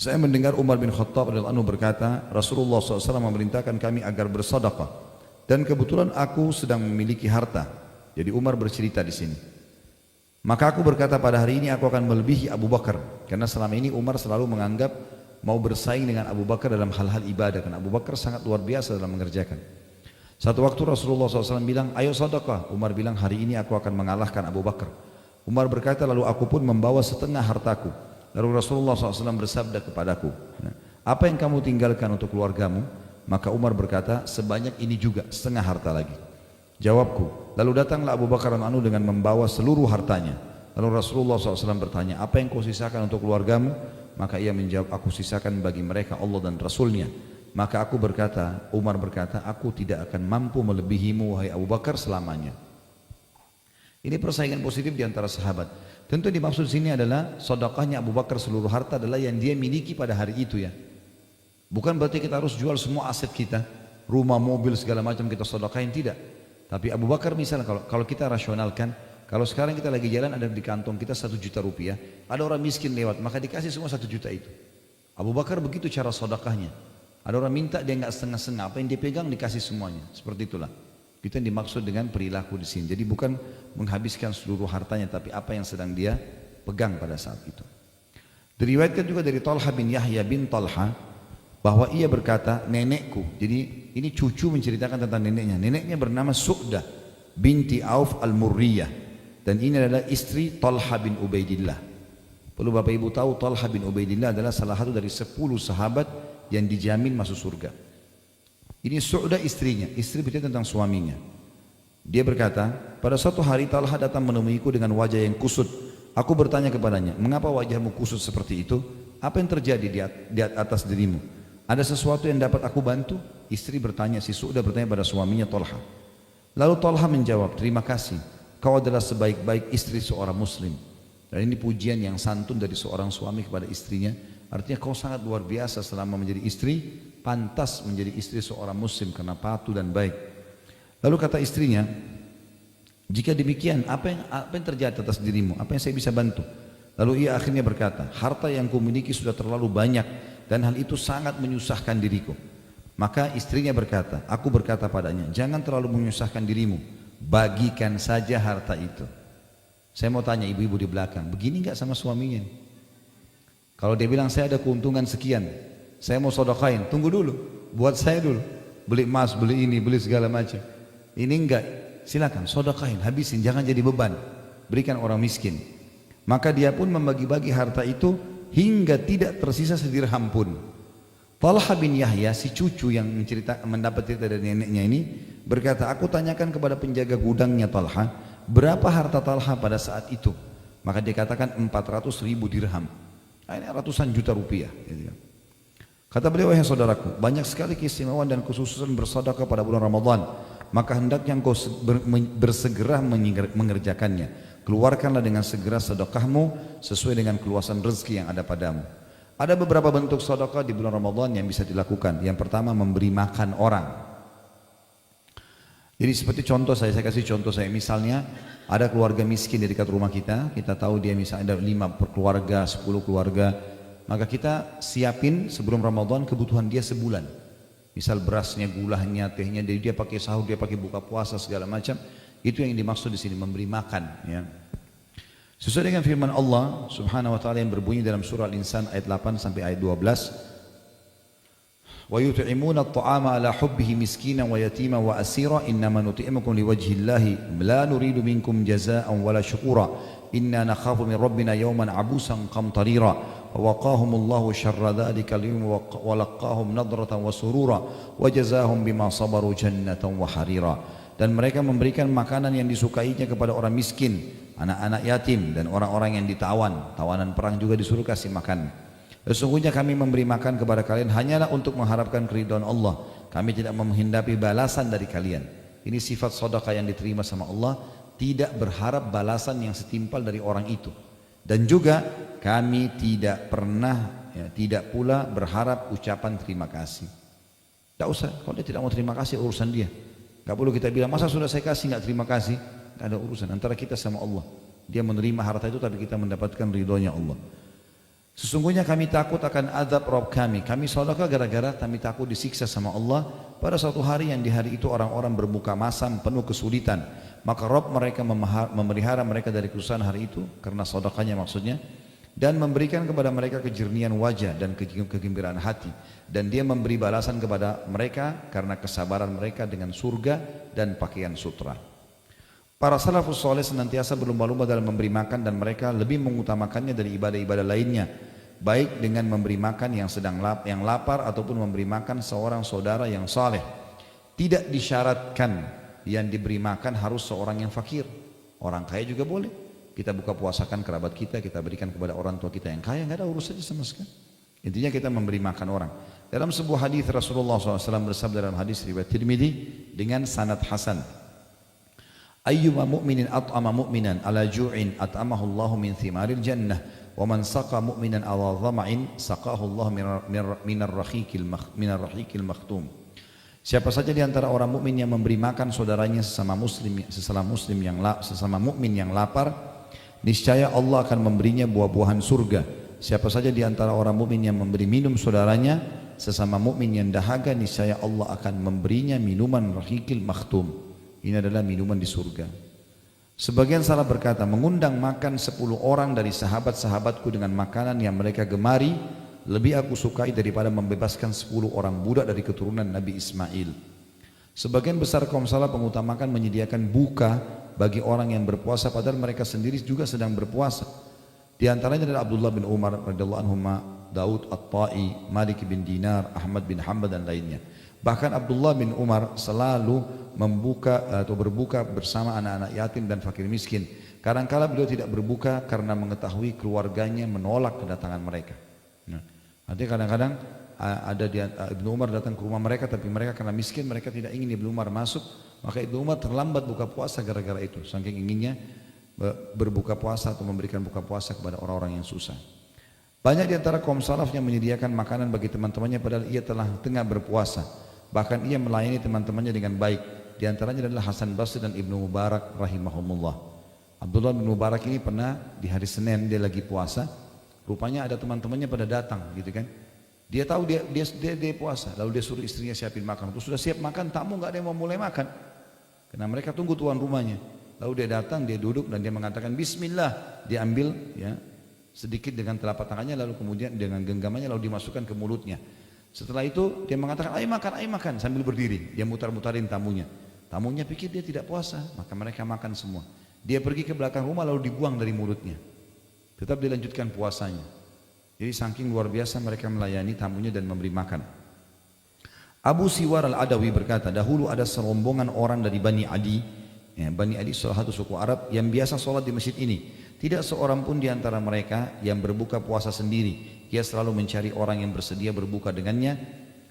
saya mendengar Umar bin Khattab radhiyallahu anhu berkata, Rasulullah SAW memerintahkan kami agar bersedekah, dan kebetulan aku sedang memiliki harta. Jadi Umar bercerita di sini. Maka aku berkata, pada hari ini aku akan melebihi Abu Bakar, karena selama ini Umar selalu menganggap mau bersaing dengan Abu Bakar dalam hal-hal ibadah, karena Abu Bakar sangat luar biasa dalam mengerjakan. Satu waktu Rasulullah SAW bilang, ayo sedekah. Umar bilang, hari ini aku akan mengalahkan Abu Bakar. Umar berkata, lalu aku pun membawa setengah hartaku. Lalu Rasulullah SAW bersabda kepadaku, apa yang kamu tinggalkan untuk keluargamu? Maka Umar berkata, sebanyak ini juga, setengah harta lagi. Jawabku, lalu datanglah Abu Bakar radhiyallahu anhu dengan membawa seluruh hartanya. Lalu Rasulullah SAW bertanya, apa yang kau sisakan untuk keluargamu? Maka ia menjawab, aku sisakan bagi mereka Allah dan Rasulnya. Maka aku berkata, Umar berkata, aku tidak akan mampu melebihimu wahai Abu Bakar selamanya. Ini persaingan positif di antara sahabat. Tentu dimaksud sini adalah sedekahnya Abu Bakar seluruh harta adalah yang dia miliki pada hari itu ya. Bukan berarti kita harus jual semua aset kita, rumah, mobil, segala macam kita sedekahin, tidak. Tapi Abu Bakar misalnya kalau kita rasionalkan, kalau sekarang kita lagi jalan ada di kantong kita 1 juta rupiah, ada orang miskin lewat, maka dikasih semua 1 juta itu. Abu Bakar begitu cara sedekahnya. Ada orang minta dia nggak setengah-setengah, apa yang dia pegang dikasih semuanya. Seperti itulah. Itu yang dimaksud dengan perilaku di sini. Jadi bukan menghabiskan seluruh hartanya, tapi apa yang sedang dia pegang pada saat itu. Diriwayatkan juga dari Talha bin Yahya bin Talha bahwa ia berkata, nenekku. Jadi ini cucu menceritakan tentang neneknya. Neneknya bernama Su'dah binti Auf al-Murriyah, dan ini adalah istri Talha bin Ubaidillah. Perlu Bapak Ibu tahu, Talha bin Ubaidillah adalah salah satu dari 10 sahabat yang dijamin masuk surga. Ini Su'dah istrinya, istri bercerita tentang suaminya. Dia berkata, pada suatu hari Talha datang menemuiku dengan wajah yang kusut. Aku bertanya kepadanya, mengapa wajahmu kusut seperti itu? Apa yang terjadi di atas dirimu? Ada sesuatu yang dapat aku bantu? Istri bertanya, si Su'dah bertanya pada suaminya Talha. Lalu Talha menjawab, terima kasih, kau adalah sebaik-baik istri seorang muslim. Dan ini pujian yang santun dari seorang suami kepada istrinya. Artinya kau sangat luar biasa selama menjadi istri, pantas menjadi istri seorang muslim karena patuh dan baik. Lalu kata istrinya, jika demikian apa yang terjadi atas dirimu? Apa yang saya bisa bantu? Lalu ia akhirnya berkata, harta yang kumiliki sudah terlalu banyak dan hal itu sangat menyusahkan diriku. Maka istrinya berkata, aku berkata padanya, jangan terlalu menyusahkan dirimu, bagikan saja harta itu. Saya mau tanya ibu-ibu di belakang, begini enggak sama suaminya? Kalau dia bilang saya ada keuntungan sekian, saya mau sedekahin, tunggu dulu, buat saya dulu, beli emas, beli ini, beli segala macam. Ini enggak, silakan sedekahin, habisin, jangan jadi beban, berikan orang miskin. Maka dia pun membagi-bagi harta itu hingga tidak tersisa sedirham pun. Talha bin Yahya, si cucu yang mendapat cerita dari neneknya ini, berkata, aku tanyakan kepada penjaga gudangnya Talha, berapa harta Talha pada saat itu? Maka dia katakan 400.000 dirham. Ini ratusan juta rupiah. Kata beliau, wahai saudaraku, banyak sekali keistimewaan dan kekhususan bersedekah pada bulan Ramadan. maka hendaknya engkau bersegera mengerjakannya. Keluarkanlah dengan segera sedekahmu sesuai dengan keluasan rezeki yang ada padamu. Ada beberapa bentuk sedekah di bulan Ramadan yang bisa dilakukan. Yang pertama, memberi makan orang. Jadi seperti contoh saya kasih contoh saya, misalnya ada keluarga miskin di dekat rumah kita tahu dia misalnya ada 5 keluarga, 10 keluarga, maka kita siapin sebelum Ramadan kebutuhan dia sebulan. Misal berasnya, gulanya, tehnya, dia pakai sahur, dia pakai buka puasa segala macam. Itu yang dimaksud di sini, memberi makan. Ya. Sesuai dengan firman Allah Subhanahu Wa Taala yang berbunyi dalam surah Al-Insan ayat 8 sampai ayat 12. وَيُطْعِمُونَ الطَّعَامَ عَلَى حُبِّهِ مِسْكِينًا وَيَتِيمًا وَأَسِيرًا إِنَّمَا نُطْعِمُكُمْ لِوَجْهِ اللَّهِ لَا نُرِيدُ مِنكُمْ جَزَاءً وَلَا شُكُورًا إِنَّا نَخَافُ مِنْ رَبِّنَا يَوْمًا عَبُوسًا قَمْطَرِيرًا وَوَقَاهُمُ اللَّهُ شَرَّ ذَلِكَ الْيَوْمِ وَلَقَّاهُمْ نَضْرَةً وَسُرُورًا وَجَزَاهُمْ بِمَا صَبَرُوا جَنَّةً وَحَرِيرًا. Dan mereka memberikan makanan yang disukainya kepada orang miskin, anak-anak yatim, dan orang-orang yang ditawan. Tawanan perang juga disuruh kasih makan. Sesungguhnya kami memberi makan kepada kalian hanyalah untuk mengharapkan keridhaan Allah. Kami tidak menghendaki balasan dari kalian. Ini sifat sedekah yang diterima sama Allah, tidak berharap balasan yang setimpal dari orang itu. Dan juga kami tidak pernah, tidak pula berharap ucapan terima kasih. Tak usah, kalau dia tidak mau terima kasih urusan dia. Gak perlu kita bilang, masa sudah saya kasih gak terima kasih? Gak ada urusan antara kita sama Allah. Dia menerima harta itu tapi kita mendapatkan ridhonya Allah. Sesungguhnya kami takut akan azab Rabb kami. Kami sedekah gara-gara kami takut disiksa sama Allah pada suatu hari yang di hari itu orang-orang berbuka masam penuh kesulitan. Maka Rabb mereka memelihara mereka dari kesusahan hari itu karena sedekahnya maksudnya, dan memberikan kepada mereka kejernihan wajah dan kegembiraan hati, dan dia memberi balasan kepada mereka karena kesabaran mereka dengan surga dan pakaian sutra. Para salafus soleh senantiasa berlomba-lomba dalam memberi makan, dan mereka lebih mengutamakannya dari ibadah-ibadah lainnya, baik dengan memberi makan yang yang lapar ataupun memberi makan seorang saudara yang saleh. Tidak disyaratkan yang diberi makan harus seorang yang fakir. Orang kaya juga boleh. Kita buka puasakan kerabat kita, kita berikan kepada orang tua kita yang kaya, nggak ada urusannya sama sekali. Intinya kita memberi makan orang. Dalam sebuah hadis Rasulullah SAW bersabda dalam hadis riwayat Tirmidzi dengan sanad hasan, ayyuma mu'minin at'ama mu'minan ala ju'in at'amahu Allahu min thimaril jannah wa man saqa mu'minan ala dhama'in saqahu Allah minar rahiqil makhtum. Siapa saja di antara orang mukmin yang memberi makan saudaranya sesama mukmin yang lapar, niscaya Allah akan memberinya buah-buahan surga. Siapa saja di antara orang mukmin yang memberi minum saudaranya sesama mukmin yang dahaga, niscaya Allah akan memberinya minuman rahiqil makhtum. Ini adalah minuman di surga. Sebagian salah berkata, mengundang makan 10 orang dari sahabat-sahabatku dengan makanan yang mereka gemari, lebih aku sukai daripada membebaskan 10 orang budak dari keturunan Nabi Ismail. Sebagian besar kaum salaf mengutamakan menyediakan buka bagi orang yang berpuasa padahal mereka sendiri juga sedang berpuasa. Di antaranya adalah Abdullah bin Umar radhiyallahu anhuma, Daud At-Tai, Malik bin Dinar, Ahmad bin Hanbal dan lainnya. Bahkan Abdullah bin Umar selalu membuka atau berbuka bersama anak-anak yatim dan fakir miskin. Kadang-kala beliau tidak berbuka karena mengetahui keluarganya menolak kedatangan mereka. Nah, artinya kadang-kadang ada Ibnu Umar datang ke rumah mereka, tapi mereka karena miskin mereka tidak ingin Ibnu Umar masuk, maka Ibnu Umar terlambat buka puasa gara-gara itu, saking inginnya berbuka puasa atau memberikan buka puasa kepada orang-orang yang susah. Banyak di antara kaum salaf yang menyediakan makanan bagi teman-temannya padahal ia telah tengah berpuasa. Bahkan ia melayani teman-temannya dengan baik. Di antaranya adalah Hasan Basri dan Ibnu Mubarak rahimahumullah. Abdullah bin Mubarak ini pernah di hari Senin dia lagi puasa, rupanya ada teman-temannya pada datang gitu kan. Dia tahu dia puasa, lalu dia suruh istrinya siapin makan. Terus sudah siap makan, tamu nggak ada yang mau mulai makan. Karena mereka tunggu tuan rumahnya. Lalu dia datang, dia duduk dan dia mengatakan Bismillah. Dia ambil ya sedikit dengan telapak tangannya, lalu kemudian dengan genggamannya lalu dimasukkan ke mulutnya. Setelah itu dia mengatakan ayo makan sambil berdiri. Dia mutar-mutarin tamunya. Tamunya pikir dia tidak puasa, maka mereka makan semua. Dia pergi ke belakang rumah lalu dibuang dari mulutnya. Tetap dilanjutkan puasanya. Jadi saking luar biasa mereka melayani tamunya dan memberi makan. Abu Siwar al-Adawi berkata, dahulu ada serombongan orang dari Bani Adi. Bani Adi salah satu suku Arab yang biasa sholat di masjid ini. Tidak seorang pun di antara mereka yang berbuka puasa sendiri. Ia selalu mencari orang yang bersedia berbuka dengannya.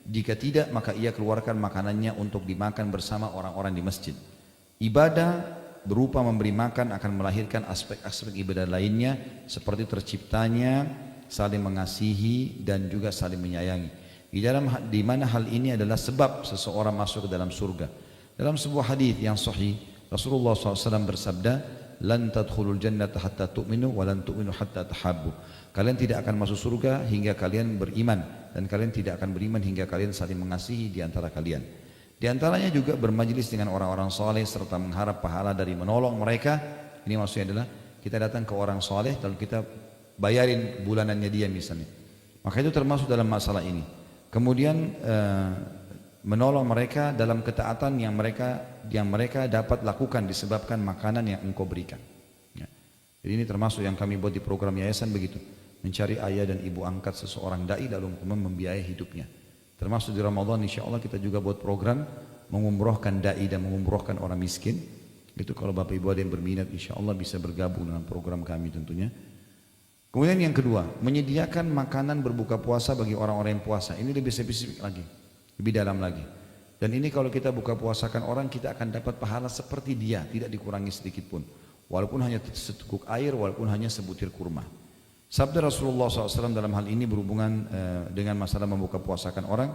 Jika tidak, maka ia keluarkan makanannya untuk dimakan bersama orang-orang di masjid. Ibadah berupa memberi makan akan melahirkan aspek-aspek ibadah lainnya seperti terciptanya saling mengasihi dan juga saling menyayangi. Di mana hal ini adalah sebab seseorang masuk ke dalam surga. Dalam sebuah hadis yang sahih, Rasulullah SAW bersabda, "Lan tadkhulul jannata hatta tu'minu wa lan tu'minu hatta tahabbu." Kalian tidak akan masuk surga hingga kalian beriman, dan kalian tidak akan beriman hingga kalian saling mengasihi di antara kalian. Di antaranya juga bermajlis dengan orang-orang saleh serta mengharap pahala dari menolong mereka. Ini maksudnya adalah kita datang ke orang saleh lalu kita bayarin bulanannya dia misalnya. Maka itu termasuk dalam masalah ini. Kemudian menolong mereka dalam ketaatan yang mereka dapat lakukan disebabkan makanan yang engkau berikan. Ya. Jadi ini termasuk yang kami buat di program yayasan begitu, mencari ayah dan ibu angkat seseorang dai lalu membiayai hidupnya. Termasuk di Ramadan insya Allah kita juga buat program mengumrohkan dai dan mengumrohkan orang miskin. Itu kalau bapak ibu ada yang berminat insya Allah bisa bergabung dengan program kami tentunya. Kemudian yang kedua, menyediakan makanan berbuka puasa bagi orang-orang yang puasa. Ini lebih spesifik lagi, lebih dalam lagi. Dan ini kalau kita buka puasakan orang, kita akan dapat pahala seperti dia, tidak dikurangi sedikit pun. Walaupun hanya seteguk air, walaupun hanya sebutir kurma. Sabda Rasulullah SAW dalam hal ini berhubungan dengan masalah membuka puasakan orang.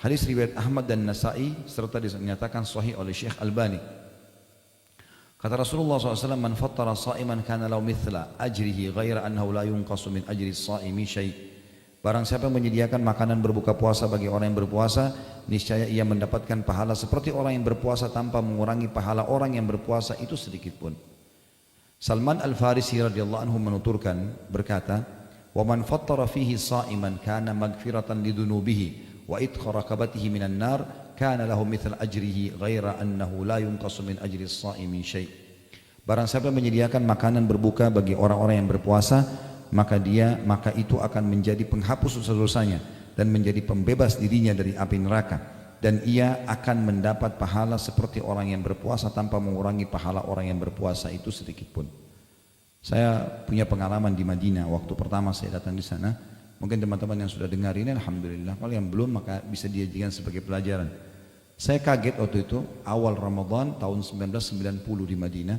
Hadis riwayat Ahmad dan Nasa'i serta dinyatakan sahih oleh Syekh Albani. Kata Rasulullah SAW, "Man fattara sa'iman kana lahu mithla ajrihi ghaira annahu la yunqasu min ajri as-sa'imi syai'." Barang siapa menyediakan makanan berbuka puasa bagi orang yang berpuasa, niscaya ia mendapatkan pahala seperti orang yang berpuasa tanpa mengurangi pahala orang yang berpuasa itu sedikit pun. Salman Al-Farisi radhiyallahu anhu menuturkan berkata, "Wa man fattara fihi sa'iman kana maghfiratan lidunubihi wa idkha raqabatihi minan nar kana lahu mithla ajrihi ghaira annahu la yunqasu min ajri as-sa'imi syai'." Barang siapa menyediakan makanan berbuka bagi orang-orang yang berpuasa, maka itu akan menjadi penghapus dosa-dosanya dan menjadi pembebas dirinya dari api neraka, dan ia akan mendapat pahala seperti orang yang berpuasa tanpa mengurangi pahala orang yang berpuasa itu sedikit pun. Saya punya pengalaman di Madinah waktu pertama saya datang di sana. Mungkin teman-teman yang sudah dengar ini alhamdulillah, kalau yang belum maka bisa dijadikan sebagai pelajaran. Saya kaget waktu itu awal Ramadan tahun 1990 di Madinah.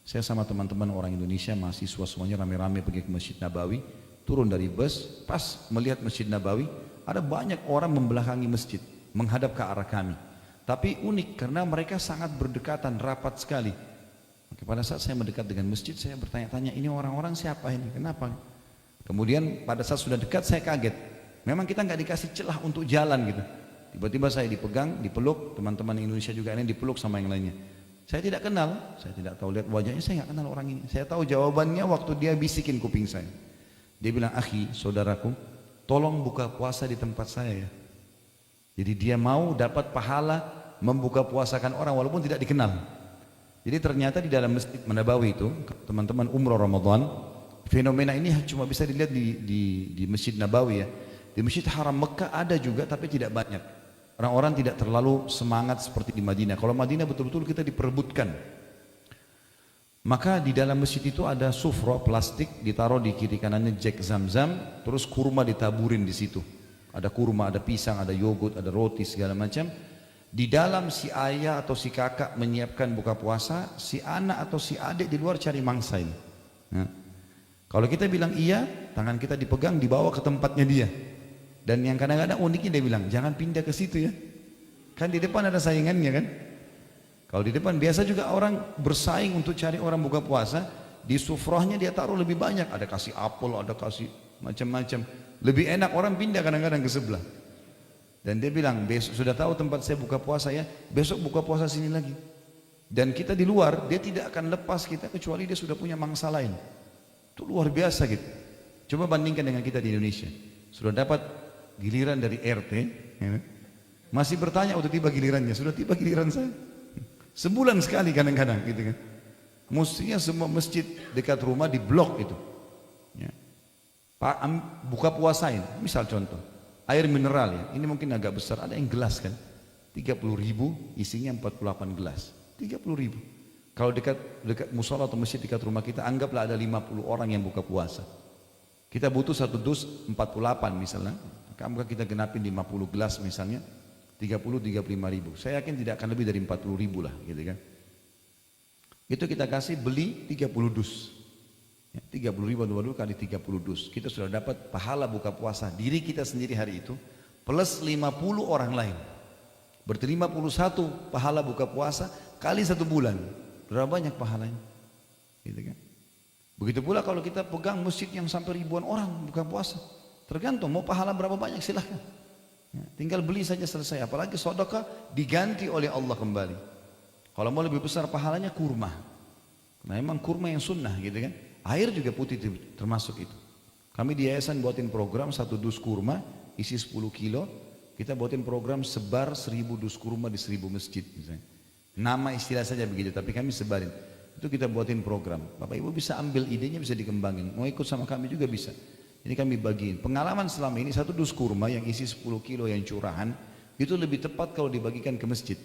Saya sama teman-teman orang Indonesia mahasiswa semuanya rame-rame pergi ke Masjid Nabawi. Turun dari bus, pas melihat Masjid Nabawi ada banyak orang membelakangi masjid menghadap ke arah kami. Tapi unik karena mereka sangat berdekatan, rapat sekali. Maka pada saat saya mendekat dengan masjid, saya bertanya-tanya, ini orang-orang siapa ini? Kenapa? Kemudian pada saat sudah dekat saya kaget. Memang kita nggak dikasih celah untuk jalan gitu. Tiba-tiba saya dipegang, dipeluk, teman-teman Indonesia juga ini dipeluk sama yang lainnya. Saya tidak kenal, saya tidak tahu lihat wajahnya, saya nggak kenal orang ini. Saya tahu jawabannya waktu dia bisikin kuping saya. Dia bilang, "Akhi, saudaraku, tolong buka puasa di tempat saya ya." Jadi dia mau dapat pahala membuka puasakan orang walaupun tidak dikenal. Jadi ternyata di dalam Masjid Nabawi itu, teman-teman umroh Ramadan, fenomena ini cuma bisa dilihat di Masjid Nabawi ya. Di Masjid Haram Mekah ada juga tapi tidak banyak. Orang-orang tidak terlalu semangat seperti di Madinah. Kalau Madinah betul-betul kita diperebutkan. Maka di dalam masjid itu ada sufra plastik ditaruh di kiri kanannya jek zam-zam, terus kurma ditaburin di situ. Ada kurma, ada pisang, ada yogurt, ada roti segala macam. Di dalam si ayah atau si kakak menyiapkan buka puasa, si anak atau si adik di luar cari mangsa ini. Nah, kalau kita bilang iya, tangan kita dipegang dibawa ke tempatnya dia. Dan yang kadang-kadang uniknya dia bilang, jangan pindah ke situ ya. Kan di depan ada saingannya kan. Kalau di depan biasa juga orang bersaing untuk cari orang buka puasa. Di sufrahnya dia taruh lebih banyak. Ada kasih apel, ada kasih macam-macam. Lebih enak orang pindah kadang-kadang ke sebelah. Dan dia bilang, besok sudah tahu tempat saya buka puasa ya, besok buka puasa sini lagi. Dan kita di luar, dia tidak akan lepas kita kecuali dia sudah punya mangsa lain. Itu luar biasa gitu. Coba bandingkan dengan kita di Indonesia. Sudah dapat giliran dari RT, ya, masih bertanya waktu tiba gilirannya, sudah tiba giliran saya. Sebulan sekali kadang-kadang gitu kan. Mestinya semua masjid dekat rumah diblok itu. Ya. Buka puasain, misal contoh. Air mineral ya, ini mungkin agak besar, ada yang gelas kan, 30.000 isinya 48 gelas, 30.000. Kalau dekat musola atau masjid dekat rumah kita, anggaplah ada 50 orang yang buka puasa. Kita butuh satu dus 48 misalnya, Kamu kita genapin 50 gelas misalnya, 30-35 ribu. Saya yakin tidak akan lebih dari 40 ribu lah gitu kan. Itu kita kasih beli 30 dus. Ya, 30 ribu kali 30 dus. Kita sudah dapat pahala buka puasa diri kita sendiri hari itu plus 50 orang lain. Berarti 51 pahala buka puasa kali 1 bulan. Berapa banyak pahalanya? Gitu kan? Begitu pula kalau kita pegang masjid yang sampai ribuan orang buka puasa. Tergantung mau pahala berapa banyak silahkan. Ya, tinggal beli saja selesai. Apalagi sedekah diganti oleh Allah kembali. Kalau mau lebih besar pahalanya kurma. Nah emang kurma yang sunnah gitu kan. Air juga putih termasuk itu. Kami di yayasan buatin program 1 dus kurma isi 10 kilo. Kita buatin program sebar 1000 dus kurma di 1000 masjid misalnya. Nama istilah saja begitu tapi kami sebarin. Itu kita buatin program. Bapak Ibu bisa ambil idenya bisa dikembangin. Mau ikut sama kami juga bisa. Ini kami bagiin. Pengalaman selama ini 1 dus kurma yang isi 10 kilo yang curahan itu lebih tepat kalau dibagikan ke masjid.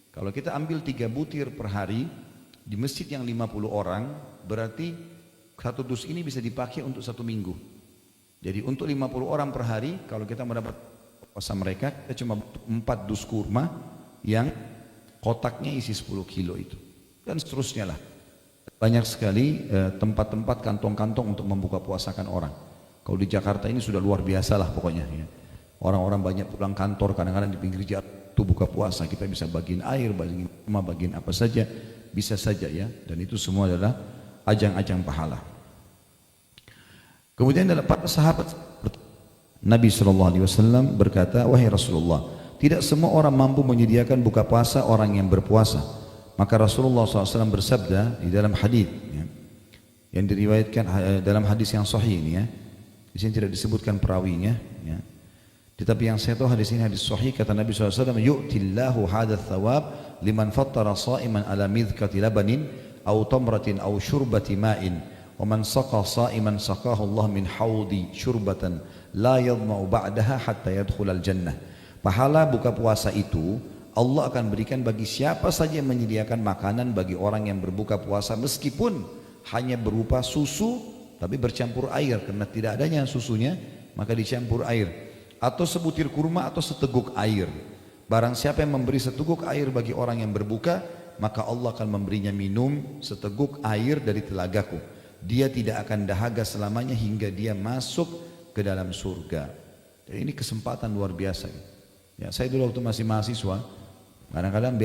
Kalau kita ambil 3 butir per hari di masjid yang 50 orang berarti 1 dus ini bisa dipakai untuk 1 minggu. Jadi untuk 50 orang per hari kalau kita mendapat puasa mereka kita cuma 4 dus kurma yang kotaknya isi 10 kilo itu. Dan seterusnya lah. Banyak sekali tempat-tempat kantong-kantong untuk membuka puasakan orang. Kalau di Jakarta ini sudah luar biasa lah pokoknya ya. Orang-orang banyak pulang kantor kadang-kadang di pinggir jalan itu buka puasa. Kita bisa bagiin air, bagiin rumah, bagiin apa saja. Bisa saja ya. Dan itu semua adalah ajang-ajang pahala. Kemudian dalam para sahabat Nabi SAW berkata, wahai Rasulullah, tidak semua orang mampu menyediakan buka puasa orang yang berpuasa. Maka Rasulullah SAW bersabda di dalam hadis ya, yang diriwayatkan dalam hadis yang sahih ini ya. Di sini tidak disebutkan perawinya ya. Tetapi yang saya tahu hadis ini hadis sahih kata Nabi SAW, yu'tillahu hadats thawab liman fattara sha'iman ala midhkati labanin aw tamratin aw syurbati ma'in wa man saqa sha'iman saqahu Allah min haudi syurbatan la yadma'u ba'daha hatta yadkhulal jannah. Pahala buka puasa itu Allah akan berikan bagi siapa saja yang menyediakan makanan bagi orang yang berbuka puasa meskipun hanya berupa susu tapi bercampur air karena tidak adanya susunya maka dicampur air atau sebutir kurma atau seteguk air. Barang siapa yang memberi seteguk air bagi orang yang berbuka maka Allah akan memberinya minum seteguk air dari telagaku. Dia tidak akan dahaga selamanya hingga dia masuk ke dalam surga. Jadi ini kesempatan luar biasa. Ya, saya dulu waktu masih mahasiswa kadang-kadang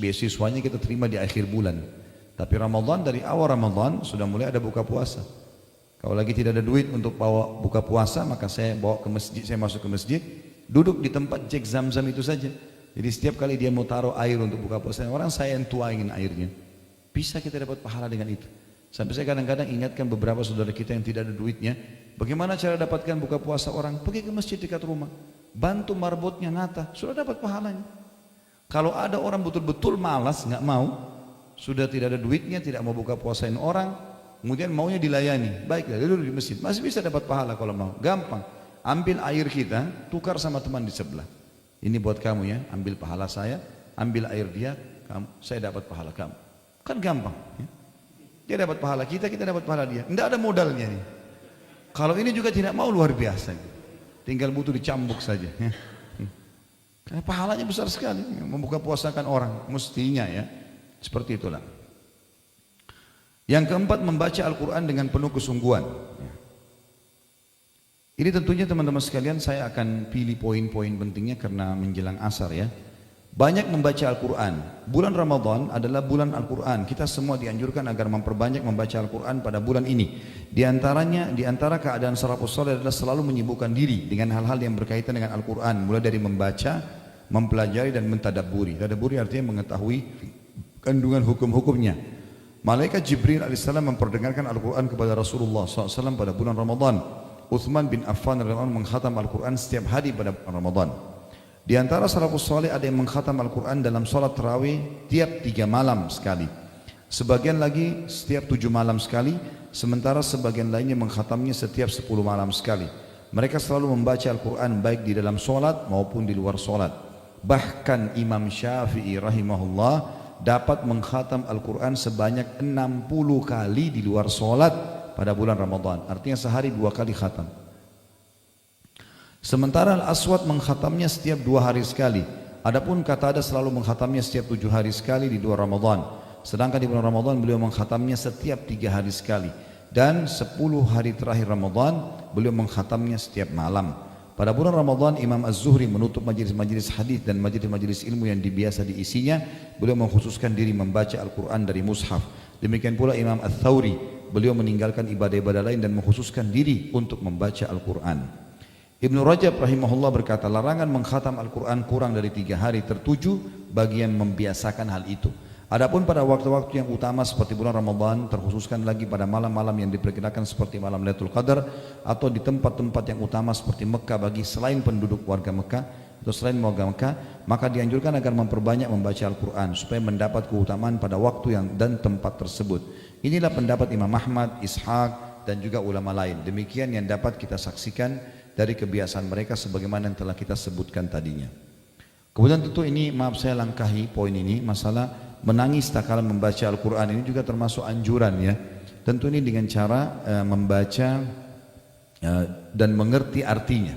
beasiswanya kita terima di akhir bulan. Tapi Ramadan dari awal Ramadan sudah mulai ada buka puasa. Kalau lagi tidak ada duit untuk bawa buka puasa maka saya bawa ke masjid, saya masuk ke masjid, duduk di tempat cek zam-zam itu saja. Jadi setiap kali dia mau taruh air untuk buka puasa orang saya yang tuangin airnya. Bisa kita dapat pahala dengan itu. Sampai saya kadang-kadang ingatkan beberapa saudara kita yang tidak ada duitnya, bagaimana cara dapatkan buka puasa orang? Pergi ke masjid dekat rumah, bantu marbotnya nata, sudah dapat pahalanya. Kalau ada orang betul-betul malas, nggak mau, sudah tidak ada duitnya, tidak mau buka puasain orang, kemudian maunya dilayani, baiklah duduk di masjid, masih bisa dapat pahala kalau mau, gampang. Ambil air kita, tukar sama teman di sebelah. Ini buat kamu ya, ambil pahala saya, ambil air dia, kamu, saya dapat pahala kamu. Kan gampang. Ya. Dia dapat pahala kita, kita dapat pahala dia. Tidak ada modalnya nih. Kalau ini juga tidak mau luar biasa, tinggal butuh dicambuk saja. Ya. Karena pahalanya besar sekali, membuka puasakan orang, mestinya ya, seperti itulah. Yang keempat, membaca Al-Quran dengan penuh kesungguhan. Ini tentunya teman-teman sekalian saya akan pilih poin-poin pentingnya karena menjelang asar ya. Banyak membaca Al-Quran. Bulan Ramadan adalah bulan Al-Quran. Kita semua dianjurkan agar memperbanyak membaca Al-Quran pada bulan ini. Di antara keadaan salafus saleh adalah selalu menyibukkan diri dengan hal-hal yang berkaitan dengan Al-Quran. Mulai dari membaca, mempelajari dan mentadabburi. Tadabburi artinya mengetahui kandungan hukum-hukumnya. Malaikat Jibril alaihissalam memperdengarkan Al-Quran kepada Rasulullah SAW pada bulan Ramadan. Uthman bin Affan radhiyallahu anhu mengkhatam Al-Quran setiap hari pada bulan Ramadan. Di antara salafus saleh ada yang mengkhatam Al-Quran dalam salat tarawih tiap 3 malam sekali. Sebagian lagi setiap 7 malam sekali, sementara sebagian lainnya mengkhatamnya setiap 10 malam sekali. Mereka selalu membaca Al-Quran baik di dalam salat maupun di luar salat. Bahkan Imam Syafi'i rahimahullah dapat mengkhatam Al-Quran sebanyak 60 kali di luar salat pada bulan Ramadan. Artinya sehari 2 kali khatam. Sementara Al-Aswad mengkhatamnya setiap 2 hari sekali. Adapun Qatadah selalu mengkhatamnya setiap 7 hari sekali di 2 Ramadan. Sedangkan di bulan Ramadan beliau mengkhatamnya setiap 3 hari sekali. Dan 10 hari terakhir Ramadan beliau mengkhatamnya setiap malam. Pada bulan Ramadan Imam Az-Zuhri menutup majelis-majelis hadis dan majelis-majelis ilmu yang biasa diisinya. Beliau mengkhususkan diri membaca Al-Quran dari mushaf. Demikian pula Imam Ats-Tsauri, beliau meninggalkan ibadah-ibadah lain dan mengkhususkan diri untuk membaca Al-Quran. Ibnu Rajab rahimahullah berkata, larangan mengkhatam Al-Quran kurang dari 3 hari tertuju bagi yang membiasakan hal itu. Adapun pada waktu-waktu yang utama seperti bulan Ramadan, terkhususkan lagi pada malam-malam yang diperkirakan seperti malam Lailatul Qadar atau di tempat-tempat yang utama seperti Mekah bagi selain penduduk warga Mekah atau selain warga Mekah, maka dianjurkan agar memperbanyak membaca Al-Quran supaya mendapat keutamaan pada waktu yang dan tempat tersebut. Inilah pendapat Imam Ahmad, Ishaq dan juga ulama lain. Demikian yang dapat kita saksikan dari kebiasaan mereka sebagaimana yang telah kita sebutkan tadinya. Kemudian tentu ini, maaf saya langkahi poin ini, masalah menangis tak kala membaca Al-Quran ini juga termasuk anjuran ya. Tentu ini dengan cara membaca dan mengerti artinya.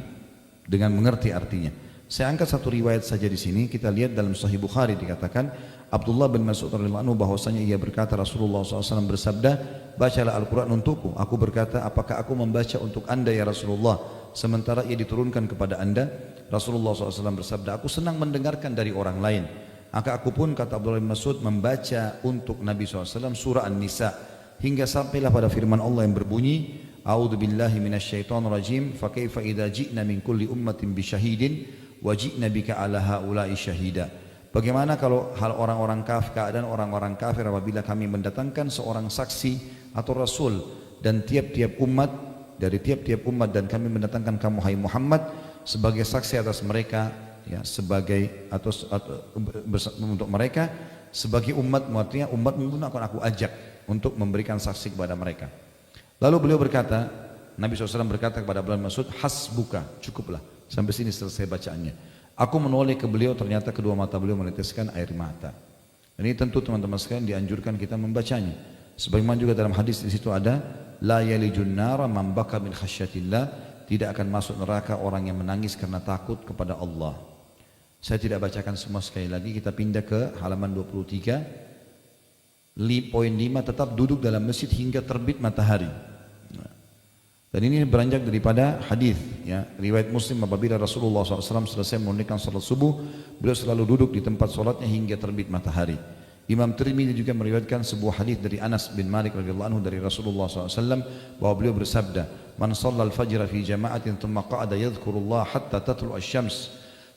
Dengan mengerti artinya. Saya angkat satu riwayat saja di sini. Kita lihat dalam Sahih Bukhari dikatakan Abdullah bin Mas'ud radhiyallahu anhu bahwasanya ia berkata Rasulullah SAW bersabda, bacalah Al-Quran untukku. Aku berkata, apakah aku membaca untuk anda ya Rasulullah? Sementara ia diturunkan kepada anda. Rasulullah SAW bersabda, aku senang mendengarkan dari orang lain. Maka aku pun, kata Abdullah bin Mas'ud, membaca untuk Nabi SAW surah An-Nisa hingga sampailah pada firman Allah yang berbunyi, A'udzu billahi minasyaitonir rajim, fa kaifa idza ji'na min kulli ummatin bi syahidin wa ji'na bika 'ala haula'i syahida. Bagaimana kalau hal orang-orang kafir, keadaan orang-orang kafir apabila kami mendatangkan seorang saksi atau rasul dan tiap-tiap umat dari tiap-tiap umat dan kami mendatangkan kamu hai Muhammad sebagai saksi atas mereka ya, sebagai atau untuk mereka sebagai umat, artinya umat pun akan aku ajak untuk memberikan saksi kepada mereka. Lalu beliau berkata, Nabi SAW berkata kepada Abdullah bin Mas'ud, hasbuka, cukuplah, sampai sini selesai bacaannya. Aku menoleh ke beliau, ternyata kedua mata beliau meneteskan air mata. Ini tentu teman-teman sekalian dianjurkan kita membacanya. Sebagaimana juga dalam hadis di situ ada, la yalijun nara man baka min khasyatillah, tidak akan masuk neraka orang yang menangis karena takut kepada Allah. Saya tidak bacakan semua sekali lagi, kita pindah ke halaman 23. Poin 5, tetap duduk dalam masjid hingga terbit matahari. Dan ini beranjak daripada hadis ya, riwayat Muslim apabila Rasulullah SAW selesai menunaikan salat subuh, beliau selalu duduk di tempat salatnya hingga terbit matahari. Imam Tirmidzi juga meriwayatkan sebuah hadis dari Anas bin Malik radhiyallahu anhu dari Rasulullah SAW bahwa beliau bersabda, "Man shalla al-fajr fi jama'atin thumma qa'ada yadhkurullah hatta tatlu asy-syams,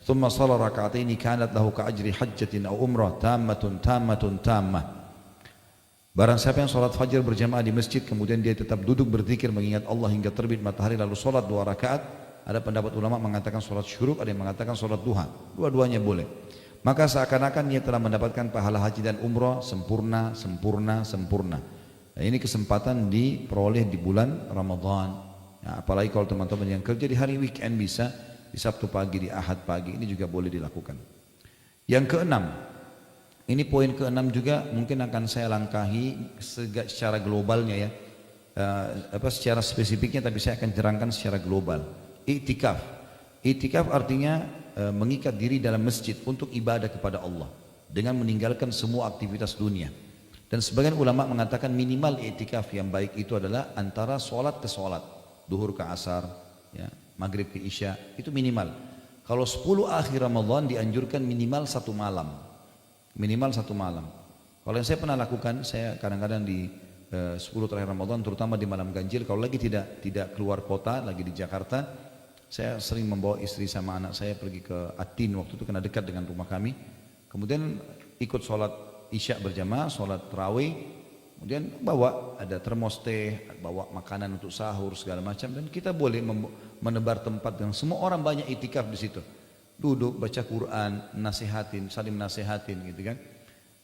thumma shalla rak'ataini kanat lahu ka'ajri hajjatin aw umrah tammatun tammah." Barang siapa yang salat fajar berjamaah di masjid kemudian dia tetap duduk berzikir mengingat Allah hingga terbit matahari lalu salat 2 rakaat, ada pendapat ulama mengatakan salat syuruk, ada yang mengatakan salat duha, dua-duanya boleh. Maka seakan-akan dia telah mendapatkan pahala haji dan umrah sempurna. Nah, ini kesempatan diperoleh di bulan Ramadan. Nah, apalagi kalau teman-teman yang kerja di hari weekend bisa di Sabtu pagi, di Ahad pagi, ini juga boleh dilakukan. Yang keenam, ini poin keenam juga mungkin akan saya langkahi secara globalnya ya, secara spesifiknya, tapi saya akan terangkan secara global. Iktikaf. Iktikaf artinya mengikat diri dalam masjid untuk ibadah kepada Allah dengan meninggalkan semua aktivitas dunia. Dan sebagian ulama mengatakan minimal iktikaf yang baik itu adalah antara sholat ke sholat, duhur ke asar, ya, maghrib ke isya, itu minimal. Kalau 10 akhir Ramadan dianjurkan minimal 1 malam. Minimal 1 malam. Kalau yang saya pernah lakukan, saya kadang-kadang di 10 terakhir Ramadan, terutama di malam ganjil, kalau lagi tidak keluar kota, lagi di Jakarta, saya sering membawa istri sama anak saya pergi ke Atin, waktu itu karena dekat dengan rumah kami. Kemudian ikut sholat isya berjamaah, sholat tarawih, kemudian bawa ada termos teh, bawa makanan untuk sahur segala macam, dan kita boleh menebar tempat yang semua orang banyak itikaf di situ. Duduk baca Quran, nasihatin, saling nasihatin gitu kan.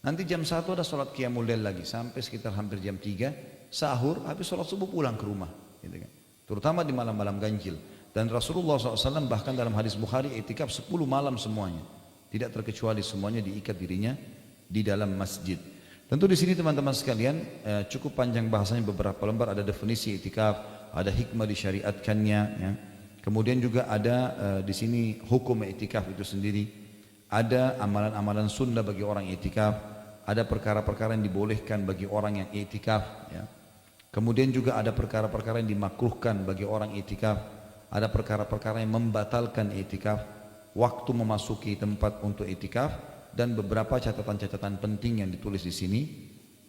Nanti jam 1 ada sholat qiyamul lail lagi sampai sekitar hampir jam 3 sahur, habis sholat subuh pulang ke rumah gitu kan. Terutama di malam-malam ganjil. Dan Rasulullah SAW bahkan dalam hadis Bukhari itikaf 10 malam semuanya, tidak terkecuali semuanya diikat dirinya di dalam masjid. Tentu di sini teman-teman sekalian cukup panjang bahasanya, beberapa lembar ada definisi itikaf, ada hikmah disyariatkannya ya. Kemudian juga ada di sini hukum i'tikaf itu sendiri. Ada amalan-amalan sunnah bagi orang i'tikaf. Ada perkara-perkara yang dibolehkan bagi orang yang i'tikaf. Ya. Kemudian juga ada perkara-perkara yang dimakruhkan bagi orang i'tikaf. Ada perkara-perkara yang membatalkan i'tikaf. Waktu memasuki tempat untuk i'tikaf dan beberapa catatan-catatan penting yang ditulis di sini.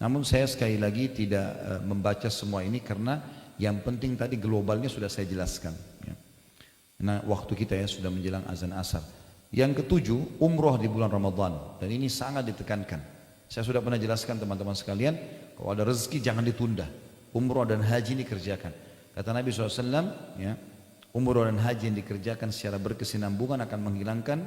Namun saya sekali lagi tidak membaca semua ini karena yang penting tadi globalnya sudah saya jelaskan. Ya. Nah, waktu kita ya sudah menjelang azan asar. Yang ketujuh, umroh di bulan Ramadan. Dan ini sangat ditekankan. Saya sudah pernah jelaskan teman-teman sekalian, kalau ada rezeki jangan ditunda. Umroh dan haji ini kerjakan. Kata Nabi SAW, ya, umroh dan haji yang dikerjakan secara berkesinambungan akan menghilangkan